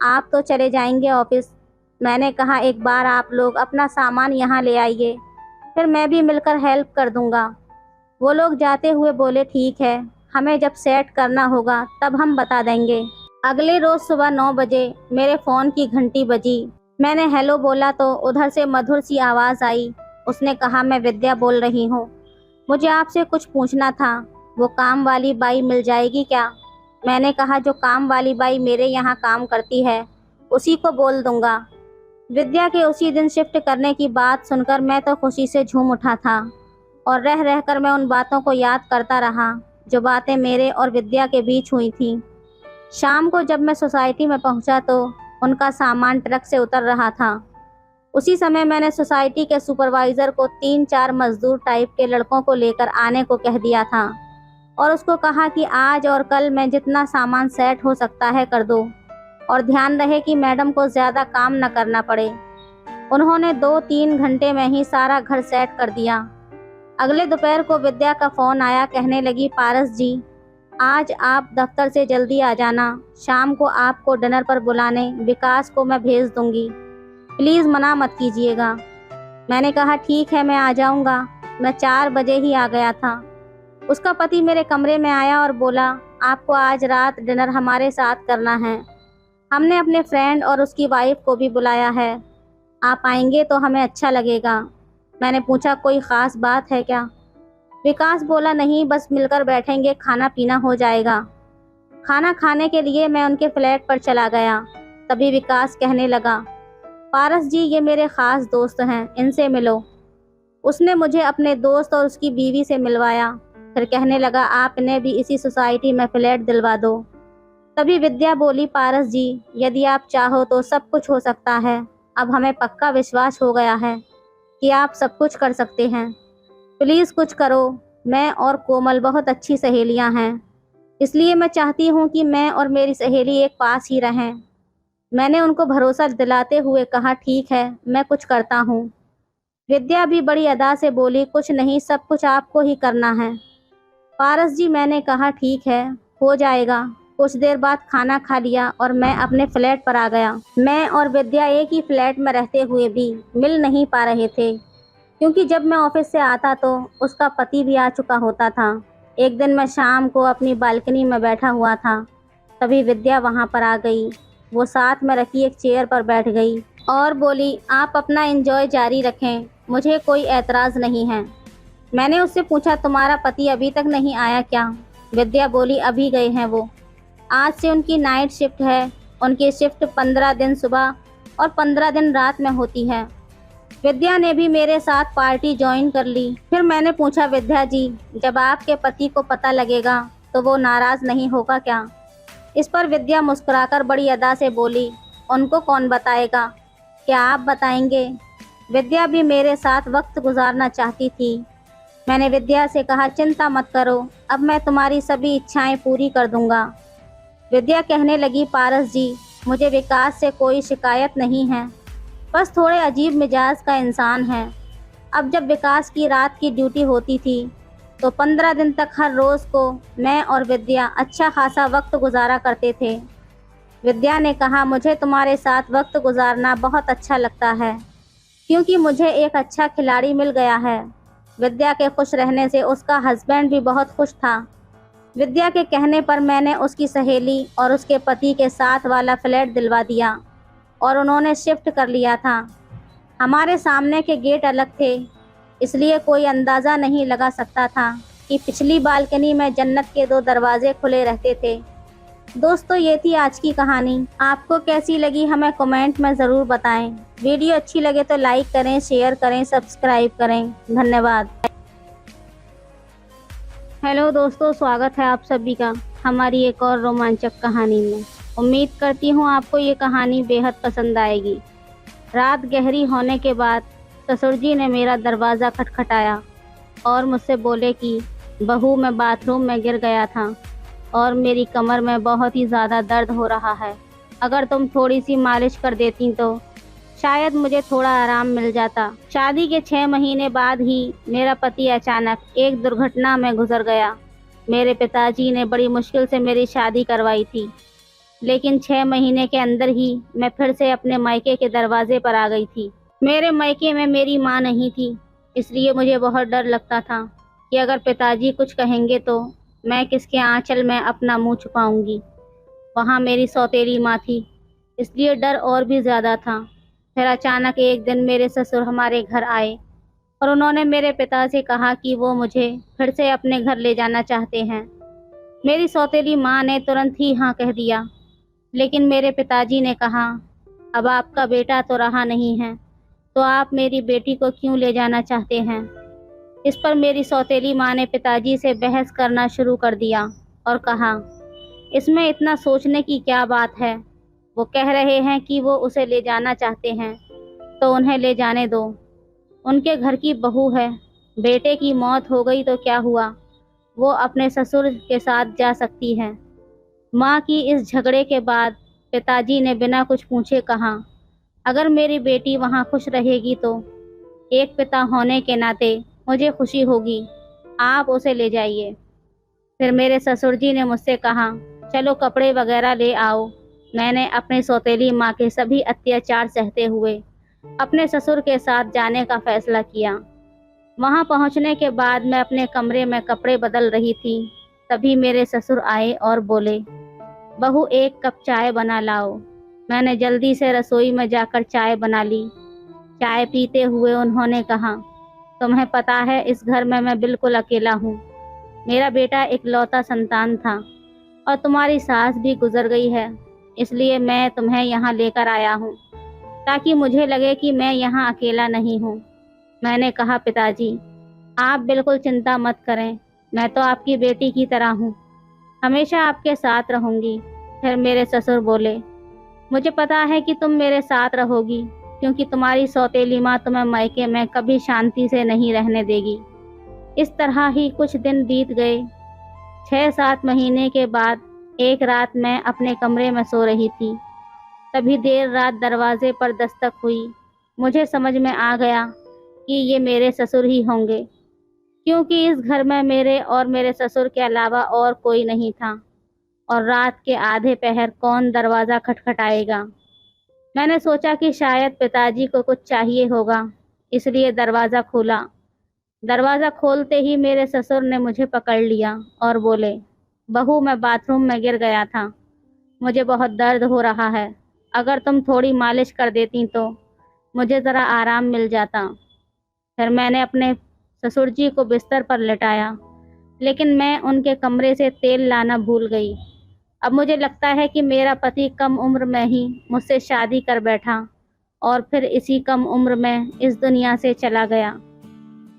आप तो चले जाएंगे ऑफिस। मैंने कहा, एक बार आप लोग अपना सामान यहाँ ले आइए, फिर मैं भी मिलकर हेल्प कर दूँगा। वो लोग जाते हुए बोले, ठीक है, हमें जब सेट करना होगा तब हम बता देंगे। अगले रोज़ सुबह 9 बजे मेरे फ़ोन की घंटी बजी। मैंने हेलो बोला तो उधर से मधुर सी आवाज़ आई। उसने कहा, मैं विद्या बोल रही हूँ, मुझे आपसे कुछ पूछना था। वो काम वाली बाई मिल जाएगी क्या। मैंने कहा, जो काम वाली बाई मेरे यहाँ काम करती है उसी को बोल दूँगा। विद्या के उसी दिन शिफ्ट करने की बात सुनकर मैं तो खुशी से झूम उठा था और रह रहकर मैं उन बातों को याद करता रहा जो बातें मेरे और विद्या के बीच हुई थीं। शाम को जब मैं सोसाइटी में पहुंचा तो उनका सामान ट्रक से उतर रहा था। उसी समय मैंने सोसाइटी के सुपरवाइज़र को 3-4 मजदूर टाइप के लड़कों को लेकर आने को कह दिया था और उसको कहा कि आज और कल में जितना सामान सेट हो सकता है कर दो और ध्यान रहे कि मैडम को ज़्यादा काम न करना पड़े। उन्होंने 2-3 घंटे में ही सारा घर सेट कर दिया। अगले दोपहर को विद्या का फ़ोन आया, कहने लगी, पारस जी आज आप दफ्तर से जल्दी आ जाना, शाम को आपको डिनर पर बुलाने विकास को मैं भेज दूंगी, प्लीज़ मना मत कीजिएगा। मैंने कहा, ठीक है, मैं आ जाऊंगा। मैं 4 बजे ही आ गया था। उसका पति मेरे कमरे में आया और बोला, आपको आज रात डिनर हमारे साथ करना है, हमने अपने फ्रेंड और उसकी वाइफ को भी बुलाया है, आप आएंगे तो हमें अच्छा लगेगा। मैंने पूछा, कोई ख़ास बात है क्या। विकास बोला, नहीं, बस मिलकर बैठेंगे, खाना पीना हो जाएगा। खाना खाने के लिए मैं उनके फ्लैट पर चला गया। तभी विकास कहने लगा, पारस जी ये मेरे ख़ास दोस्त हैं, इनसे मिलो। उसने मुझे अपने दोस्त और उसकी बीवी से मिलवाया। फिर कहने लगा, आप इन्हें भी इसी सोसाइटी में फ्लैट दिलवा दो। तभी विद्या बोली, पारस जी यदि आप चाहो तो सब कुछ हो सकता है। अब हमें पक्का विश्वास हो गया है कि आप सब कुछ कर सकते हैं, प्लीज़ कुछ करो। मैं और कोमल बहुत अच्छी सहेलियां हैं, इसलिए मैं चाहती हूं कि मैं और मेरी सहेली एक पास ही रहें। मैंने उनको भरोसा दिलाते हुए कहा, ठीक है, मैं कुछ करता हूं। विद्या भी बड़ी अदा से बोली, कुछ नहीं, सब कुछ आपको ही करना है। पारस जी, मैंने कहा, ठीक है, हो जाएगा। कुछ देर बाद खाना खा लिया और मैं अपने फ्लैट पर आ गया। मैं और विद्या एक ही फ्लैट में रहते हुए भी मिल नहीं पा रहे थे, क्योंकि जब मैं ऑफिस से आता तो उसका पति भी आ चुका होता था। एक दिन मैं शाम को अपनी बालकनी में बैठा हुआ था, तभी विद्या वहाँ पर आ गई। वो साथ में रखी एक चेयर पर बैठ गई और बोली, आप अपना एंजॉय जारी रखें, मुझे कोई एतराज़ नहीं है। मैंने उससे पूछा, तुम्हारा पति अभी तक नहीं आया क्या। विद्या बोली, अभी गए हैं वो, आज से उनकी नाइट शिफ्ट है। उनकी शिफ्ट 15 दिन सुबह और 15 दिन रात में होती है। विद्या ने भी मेरे साथ पार्टी ज्वाइन कर ली। फिर मैंने पूछा, विद्या जी जब आपके पति को पता लगेगा तो वो नाराज़ नहीं होगा क्या। इस पर विद्या मुस्कुराकर बड़ी अदा से बोली, उनको कौन बताएगा, क्या आप बताएंगे? विद्या भी मेरे साथ वक्त गुजारना चाहती थी। मैंने विद्या से कहा, चिंता मत करो, अब मैं तुम्हारी सभी इच्छाएं पूरी कर दूंगा। विद्या कहने लगी, पारस जी, मुझे विकास से कोई शिकायत नहीं है, बस थोड़े अजीब मिजाज का इंसान है। अब जब विकास की रात की ड्यूटी होती थी तो 15 दिन तक हर रोज़ को मैं और विद्या अच्छा खासा वक्त गुजारा करते थे। विद्या ने कहा, मुझे तुम्हारे साथ वक्त गुजारना बहुत अच्छा लगता है क्योंकि मुझे एक अच्छा खिलाड़ी मिल गया है। विद्या के खुश रहने से उसका हस्बैंड भी बहुत खुश था। विद्या के कहने पर मैंने उसकी सहेली और उसके पति के साथ वाला फ्लैट दिलवा दिया और उन्होंने शिफ्ट कर लिया था। हमारे सामने के गेट अलग थे, इसलिए कोई अंदाज़ा नहीं लगा सकता था कि पिछली बालकनी में जन्नत के 2 दरवाजे खुले रहते थे। दोस्तों, ये थी आज की कहानी। आपको कैसी लगी हमें कमेंट में ज़रूर बताएं। वीडियो अच्छी लगे तो लाइक करें, शेयर करें, सब्सक्राइब करें। धन्यवाद। हेलो दोस्तों, स्वागत है आप सभी का हमारी एक और रोमांचक कहानी में। उम्मीद करती हूँ आपको ये कहानी बेहद पसंद आएगी। रात गहरी होने के बाद ससुर जी ने मेरा दरवाज़ा खटखटाया और मुझसे बोले कि बहू, मैं बाथरूम में गिर गया था और मेरी कमर में बहुत ही ज़्यादा दर्द हो रहा है। अगर तुम थोड़ी सी मालिश कर देती तो शायद मुझे थोड़ा आराम मिल जाता। शादी के 6 महीने बाद ही मेरा पति अचानक एक दुर्घटना में गुजर गया। मेरे पिताजी ने बड़ी मुश्किल से मेरी शादी करवाई थी, लेकिन 6 महीने के अंदर ही मैं फिर से अपने मायके के दरवाजे पर आ गई थी। मेरे मायके में मेरी माँ नहीं थी, इसलिए मुझे बहुत डर लगता था कि अगर पिताजी कुछ कहेंगे तो मैं किसके आंचल में अपना मुंह छुपाऊंगी। वहाँ मेरी सौतेली माँ थी, इसलिए डर और भी ज़्यादा था। फिर अचानक एक दिन मेरे ससुर हमारे घर आए और उन्होंने मेरे पिता से कहा कि वो मुझे फिर से अपने घर ले जाना चाहते हैं। मेरी सौतेली माँ ने तुरंत ही हाँ कह दिया, लेकिन मेरे पिताजी ने कहा, अब आपका बेटा तो रहा नहीं है, तो आप मेरी बेटी को क्यों ले जाना चाहते हैं? इस पर मेरी सौतेली माँ ने पिताजी से बहस करना शुरू कर दिया और कहा, इसमें इतना सोचने की क्या बात है? वो कह रहे हैं कि वो उसे ले जाना चाहते हैं, तो उन्हें ले जाने दो। उनके घर की बहू है, बेटे की मौत हो गई तो क्या हुआ, वो अपने ससुर के साथ जा सकती है। माँ की इस झगड़े के बाद पिताजी ने बिना कुछ पूछे कहा, अगर मेरी बेटी वहाँ खुश रहेगी तो एक पिता होने के नाते मुझे खुशी होगी, आप उसे ले जाइए। फिर मेरे ससुर जी ने मुझसे कहा, चलो कपड़े वगैरह ले आओ। मैंने अपनी सौतेली माँ के सभी अत्याचार सहते हुए अपने ससुर के साथ जाने का फैसला किया। वहाँ पहुँचने के बाद मैं अपने कमरे में कपड़े बदल रही थी, तभी मेरे ससुर आए और बोले, बहू, 1 कप चाय बना लाओ। मैंने जल्दी से रसोई में जाकर चाय बना ली। चाय पीते हुए उन्होंने कहा, तुम्हें पता है इस घर में मैं बिल्कुल अकेला हूँ। मेरा बेटा इकलौता संतान था और तुम्हारी सास भी गुजर गई है, इसलिए मैं तुम्हें यहाँ लेकर आया हूँ ताकि मुझे लगे कि मैं यहाँ अकेला नहीं हूँ। मैंने कहा, पिताजी, आप बिल्कुल चिंता मत करें, मैं तो आपकी बेटी की तरह हूँ, हमेशा आपके साथ रहूँगी। फिर मेरे ससुर बोले, मुझे पता है कि तुम मेरे साथ रहोगी क्योंकि तुम्हारी सौतेली माँ तुम्हें मायके में कभी शांति से नहीं रहने देगी। इस तरह ही कुछ दिन बीत गए। 6-7 महीने के बाद एक रात मैं अपने कमरे में सो रही थी, तभी देर रात दरवाजे पर दस्तक हुई। मुझे समझ में आ गया कि ये मेरे ससुर ही होंगे, क्योंकि इस घर में मेरे और मेरे ससुर के अलावा और कोई नहीं था। और रात के आधे पहर कौन दरवाज़ा खटखटाएगा? मैंने सोचा कि शायद पिताजी को कुछ चाहिए होगा, इसलिए दरवाज़ा खोला। दरवाज़ा खोलते ही मेरे ससुर ने मुझे पकड़ लिया और बोले, बहू, मैं बाथरूम में गिर गया था, मुझे बहुत दर्द हो रहा है, अगर तुम थोड़ी मालिश कर देती तो मुझे ज़रा आराम मिल जाता। फिर मैंने अपने ससुर जी को बिस्तर पर लेटाया, लेकिन मैं उनके कमरे से तेल लाना भूल गई। अब मुझे लगता है कि मेरा पति कम उम्र में ही मुझसे शादी कर बैठा और फिर इसी कम उम्र में इस दुनिया से चला गया।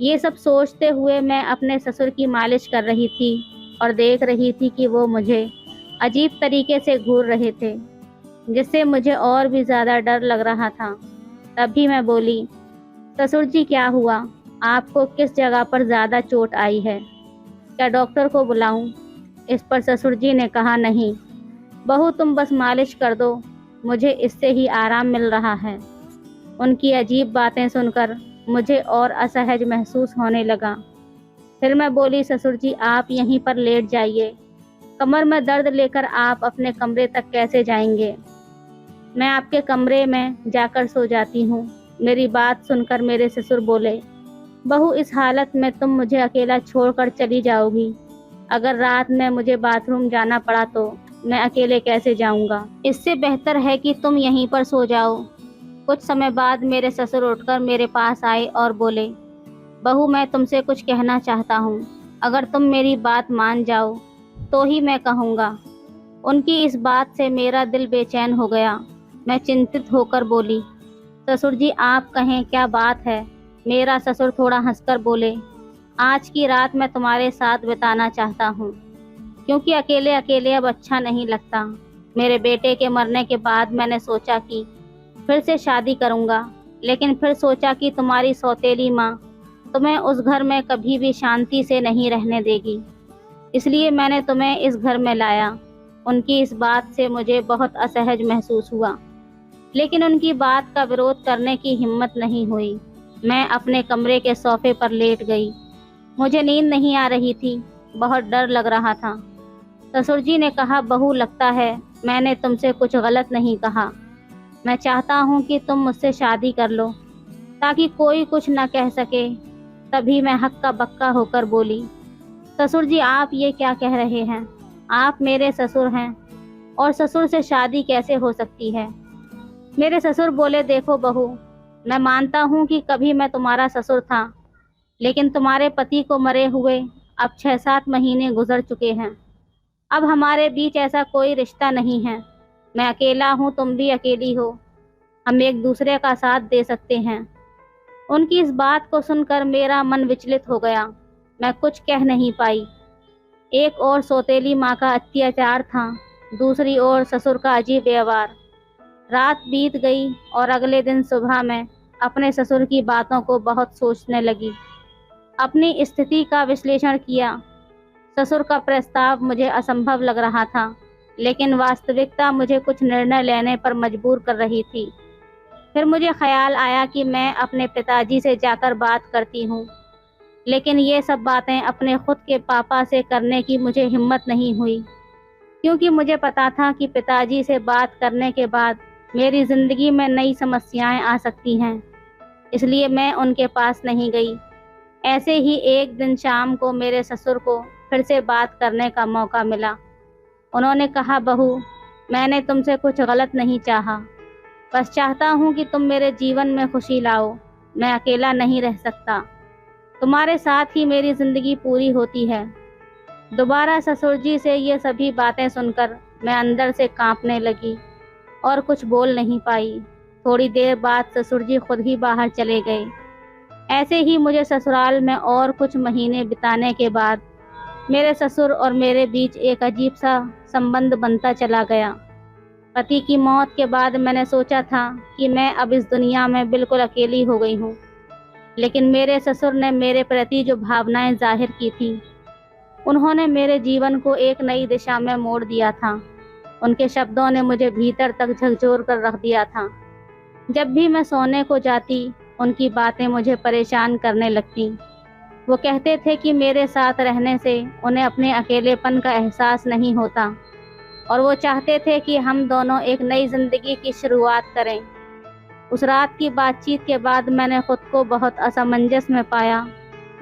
ये सब सोचते हुए मैं अपने ससुर की मालिश कर रही थी और देख रही थी कि वो मुझे अजीब तरीके से घूर रहे थे, जिससे मुझे और भी ज़्यादा डर लग रहा था। तभी मैं बोली, ससुर जी क्या हुआ? आपको किस जगह पर ज़्यादा चोट आई है? क्या डॉक्टर को बुलाऊं? इस पर ससुर जी ने कहा, नहीं बहू, तुम बस मालिश कर दो, मुझे इससे ही आराम मिल रहा है। उनकी अजीब बातें सुनकर मुझे और असहज महसूस होने लगा। फिर मैं बोली, ससुर जी आप यहीं पर लेट जाइए, कमर में दर्द लेकर आप अपने कमरे तक कैसे जाएंगे? मैं आपके कमरे में जाकर सो जाती हूँ। मेरी बात सुनकर मेरे ससुर बोले, बहू इस हालत में तुम मुझे अकेला छोड़कर चली जाओगी? अगर रात में मुझे बाथरूम जाना पड़ा तो मैं अकेले कैसे जाऊंगा? इससे बेहतर है कि तुम यहीं पर सो जाओ। कुछ समय बाद मेरे ससुर उठकर मेरे पास आए और बोले, बहू मैं तुमसे कुछ कहना चाहता हूँ, अगर तुम मेरी बात मान जाओ तो ही मैं कहूँगा। उनकी इस बात से मेरा दिल बेचैन हो गया। मैं चिंतित होकर बोली, ससुर जी आप कहें, क्या बात है? मेरा ससुर थोड़ा हंसकर बोले, आज की रात मैं तुम्हारे साथ बिताना चाहता हूँ, क्योंकि अकेले अकेले अब अच्छा नहीं लगता। मेरे बेटे के मरने के बाद मैंने सोचा कि फिर से शादी करूँगा, लेकिन फिर सोचा कि तुम्हारी सौतेली माँ तुम्हें उस घर में कभी भी शांति से नहीं रहने देगी, इसलिए मैंने तुम्हें इस घर में लाया। उनकी इस बात से मुझे बहुत असहज महसूस हुआ, लेकिन उनकी बात का विरोध करने की हिम्मत नहीं हुई। मैं अपने कमरे के सोफे पर लेट गई। मुझे नींद नहीं आ रही थी, बहुत डर लग रहा था। ससुर जी ने कहा, बहू लगता है मैंने तुमसे कुछ गलत नहीं कहा। मैं चाहता हूँ कि तुम मुझसे शादी कर लो, ताकि कोई कुछ न कह सके। तभी मैं हक्का बक्का होकर बोली, ससुर जी आप ये क्या कह रहे हैं? आप मेरे ससुर हैं और ससुर से शादी कैसे हो सकती है? मेरे ससुर बोले, देखो बहू, मैं मानता हूँ कि कभी मैं तुम्हारा ससुर था, लेकिन तुम्हारे पति को मरे हुए अब 6-7 महीने गुजर चुके हैं। अब हमारे बीच ऐसा कोई रिश्ता नहीं है। मैं अकेला हूँ, तुम भी अकेली हो, हम एक दूसरे का साथ दे सकते हैं। उनकी इस बात को सुनकर मेरा मन विचलित हो गया। मैं कुछ कह नहीं पाई। एक ओर सौतेली माँ का अत्याचार था, दूसरी ओर ससुर का अजीब व्यवहार। रात बीत गई और अगले दिन सुबह मैं अपने ससुर की बातों को बहुत सोचने लगी। अपनी स्थिति का विश्लेषण किया। ससुर का प्रस्ताव मुझे असंभव लग रहा था, लेकिन वास्तविकता मुझे कुछ निर्णय लेने पर मजबूर कर रही थी। फिर मुझे ख्याल आया कि मैं अपने पिताजी से जाकर बात करती हूँ, लेकिन ये सब बातें अपने खुद के पापा से करने की मुझे हिम्मत नहीं हुई, क्योंकि मुझे पता था कि पिताजी से बात करने के बाद मेरी ज़िंदगी में नई समस्याएं आ सकती हैं। इसलिए मैं उनके पास नहीं गई। ऐसे ही एक दिन शाम को मेरे ससुर को फिर से बात करने का मौका मिला। उन्होंने कहा, बहू मैंने तुमसे कुछ गलत नहीं चाहा, बस चाहता हूँ कि तुम मेरे जीवन में खुशी लाओ। मैं अकेला नहीं रह सकता, तुम्हारे साथ ही मेरी ज़िंदगी पूरी होती है। दोबारा ससुर जी से ये सभी बातें सुनकर मैं अंदर से कांपने लगी और कुछ बोल नहीं पाई। थोड़ी देर बाद ससुर जी खुद ही बाहर चले गए। ऐसे ही मुझे ससुराल में और कुछ महीने बिताने के बाद मेरे ससुर और मेरे बीच एक अजीब सा संबंध बनता चला गया। पति की मौत के बाद मैंने सोचा था कि मैं अब इस दुनिया में बिल्कुल अकेली हो गई हूँ, लेकिन मेरे ससुर ने मेरे प्रति जो भावनाएं जाहिर की थी, उन्होंने मेरे जीवन को एक नई दिशा में मोड़ दिया था। उनके शब्दों ने मुझे भीतर तक झकझोर कर रख दिया था। जब भी मैं सोने को जाती, उनकी बातें मुझे परेशान करने लगती। वो कहते थे कि मेरे साथ रहने से उन्हें अपने अकेलेपन का एहसास नहीं होता, और वो चाहते थे कि हम दोनों एक नई ज़िंदगी की शुरुआत करें। उस रात की बातचीत के बाद मैंने खुद को बहुत असमंजस में पाया।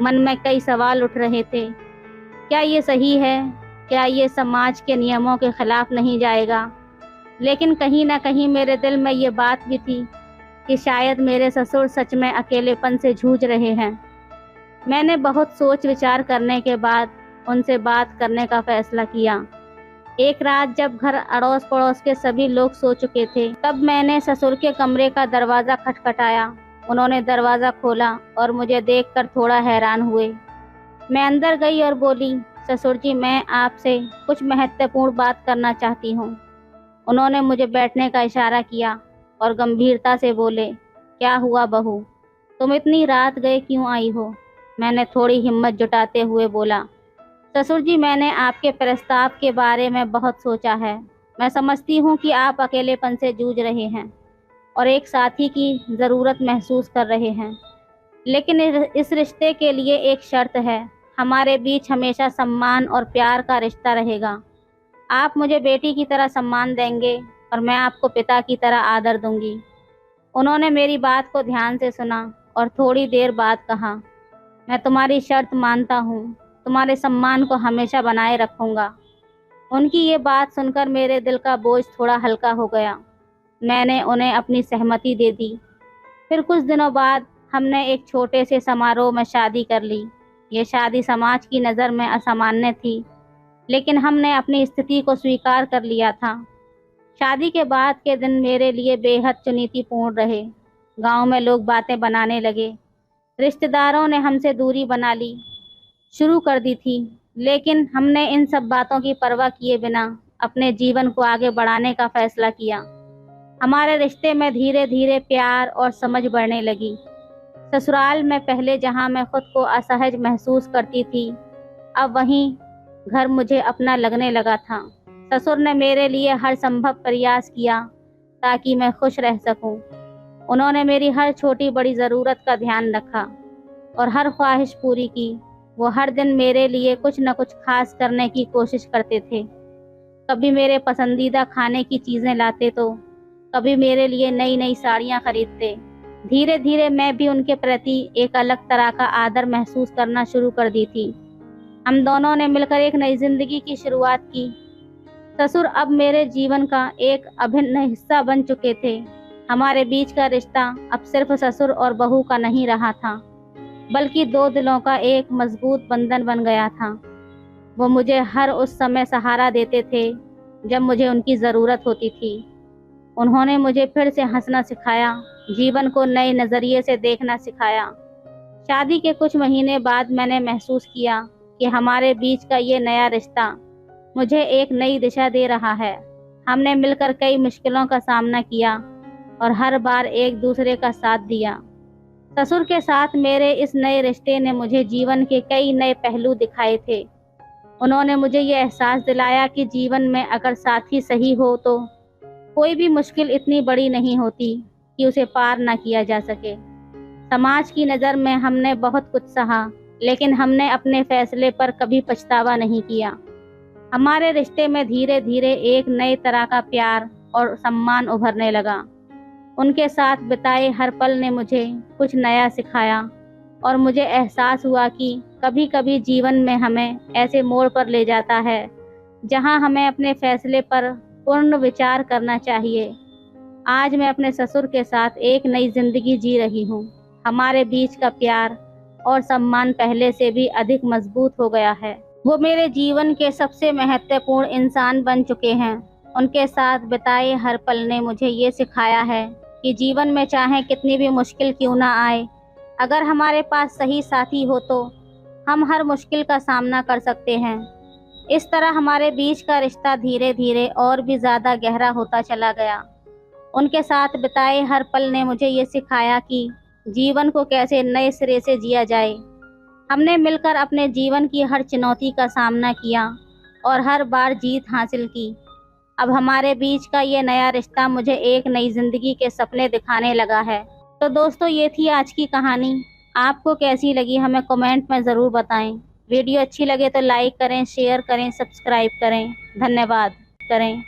मन में कई सवाल उठ रहे थे। क्या ये सही है? क्या ये समाज के नियमों के खिलाफ नहीं जाएगा? लेकिन कहीं ना कहीं मेरे दिल में ये बात भी थी कि शायद मेरे ससुर सच में अकेलेपन से जूझ रहे हैं। मैंने बहुत सोच विचार करने के बाद उनसे बात करने का फैसला किया। एक रात जब घर अड़ोस पड़ोस के सभी लोग सो चुके थे, तब मैंने ससुर के कमरे का दरवाज़ा खटखटाया। उन्होंने दरवाज़ा खोला और मुझे देखकर थोड़ा हैरान हुए। मैं अंदर गई और बोली, ससुर जी, मैं आपसे कुछ महत्वपूर्ण बात करना चाहती हूँ। उन्होंने मुझे बैठने का इशारा किया और गंभीरता से बोले, क्या हुआ बहू, तुम इतनी रात गए क्यों आई हो? मैंने थोड़ी हिम्मत जुटाते हुए बोला, ससुर जी, मैंने आपके प्रस्ताव के बारे में बहुत सोचा है। मैं समझती हूँ कि आप अकेलेपन से जूझ रहे हैं और एक साथी की ज़रूरत महसूस कर रहे हैं। लेकिन इस रिश्ते के लिए एक शर्त है। हमारे बीच हमेशा सम्मान और प्यार का रिश्ता रहेगा। आप मुझे बेटी की तरह सम्मान देंगे और मैं आपको पिता की तरह आदर दूंगी। उन्होंने मेरी बात को ध्यान से सुना और थोड़ी देर बाद कहा, मैं तुम्हारी शर्त मानता हूँ, तुम्हारे सम्मान को हमेशा बनाए रखूँगा। उनकी ये बात सुनकर मेरे दिल का बोझ थोड़ा हल्का हो गया। मैंने उन्हें अपनी सहमति दे दी। फिर कुछ दिनों बाद हमने एक छोटे से समारोह में शादी कर ली। ये शादी समाज की नज़र में असामान्य थी, लेकिन हमने अपनी स्थिति को स्वीकार कर लिया था। शादी के बाद के दिन मेरे लिए बेहद चुनौतीपूर्ण रहे। गांव में लोग बातें बनाने लगे, रिश्तेदारों ने हमसे दूरी बना ली शुरू कर दी थी, लेकिन हमने इन सब बातों की परवाह किए बिना अपने जीवन को आगे बढ़ाने का फैसला किया। हमारे रिश्ते में धीरे धीरे प्यार और समझ बढ़ने लगी। ससुराल में पहले जहां मैं खुद को असहज महसूस करती थी, अब वहीं घर मुझे अपना लगने लगा था। ससुर ने मेरे लिए हर संभव प्रयास किया ताकि मैं खुश रह सकूं। उन्होंने मेरी हर छोटी बड़ी ज़रूरत का ध्यान रखा और हर ख्वाहिश पूरी की। वो हर दिन मेरे लिए कुछ न कुछ खास करने की कोशिश करते थे। कभी मेरे पसंदीदा खाने की चीज़ें लाते तो कभी मेरे लिए नई नई साड़ियाँ खरीदते। धीरे धीरे मैं भी उनके प्रति एक अलग तरह का आदर महसूस करना शुरू कर दी थी। हम दोनों ने मिलकर एक नई जिंदगी की शुरुआत की। ससुर अब मेरे जीवन का एक अभिन्न हिस्सा बन चुके थे। हमारे बीच का रिश्ता अब सिर्फ ससुर और बहू का नहीं रहा था, बल्कि दो दिलों का एक मजबूत बंधन बन गया था। वो मुझे हर उस समय सहारा देते थे जब मुझे उनकी ज़रूरत होती थी। उन्होंने मुझे फिर से हंसना सिखाया, जीवन को नए नज़रिए से देखना सिखाया। शादी के कुछ महीने बाद मैंने महसूस किया कि हमारे बीच का ये नया रिश्ता मुझे एक नई दिशा दे रहा है। हमने मिलकर कई मुश्किलों का सामना किया और हर बार एक दूसरे का साथ दिया। ससुर के साथ मेरे इस नए रिश्ते ने मुझे जीवन के कई नए पहलू दिखाए थे। उन्होंने मुझे ये एहसास दिलाया कि जीवन में अगर साथी सही हो तो कोई भी मुश्किल इतनी बड़ी नहीं होती कि उसे पार ना किया जा सके। समाज की नज़र में हमने बहुत कुछ सहा, लेकिन हमने अपने फैसले पर कभी पछतावा नहीं किया। हमारे रिश्ते में धीरे धीरे एक नए तरह का प्यार और सम्मान उभरने लगा। उनके साथ बिताए हर पल ने मुझे कुछ नया सिखाया और मुझे एहसास हुआ कि कभी कभी जीवन में हमें ऐसे मोड़ पर ले जाता है जहां हमें अपने फैसले पर पूर्ण विचार करना चाहिए। आज मैं अपने ससुर के साथ एक नई जिंदगी जी रही हूँ। हमारे बीच का प्यार और सम्मान पहले से भी अधिक मजबूत हो गया है। वो मेरे जीवन के सबसे महत्वपूर्ण इंसान बन चुके हैं। उनके साथ बिताए हर पल ने मुझे ये सिखाया है कि जीवन में चाहे कितनी भी मुश्किल क्यों ना आए, अगर हमारे पास सही साथी हो तो हम हर मुश्किल का सामना कर सकते हैं। इस तरह हमारे बीच का रिश्ता धीरे धीरे और भी ज़्यादा गहरा होता चला गया। उनके साथ बिताए हर पल ने मुझे ये सिखाया कि जीवन को कैसे नए सिरे से जिया जाए। हमने मिलकर अपने जीवन की हर चुनौती का सामना किया और हर बार जीत हासिल की। अब हमारे बीच का ये नया रिश्ता मुझे एक नई जिंदगी के सपने दिखाने लगा है। तो दोस्तों, ये थी आज की कहानी। आपको कैसी लगी हमें कमेंट में ज़रूर बताएं। वीडियो अच्छी लगे तो लाइक करें, शेयर करें, सब्सक्राइब करें। धन्यवाद करें।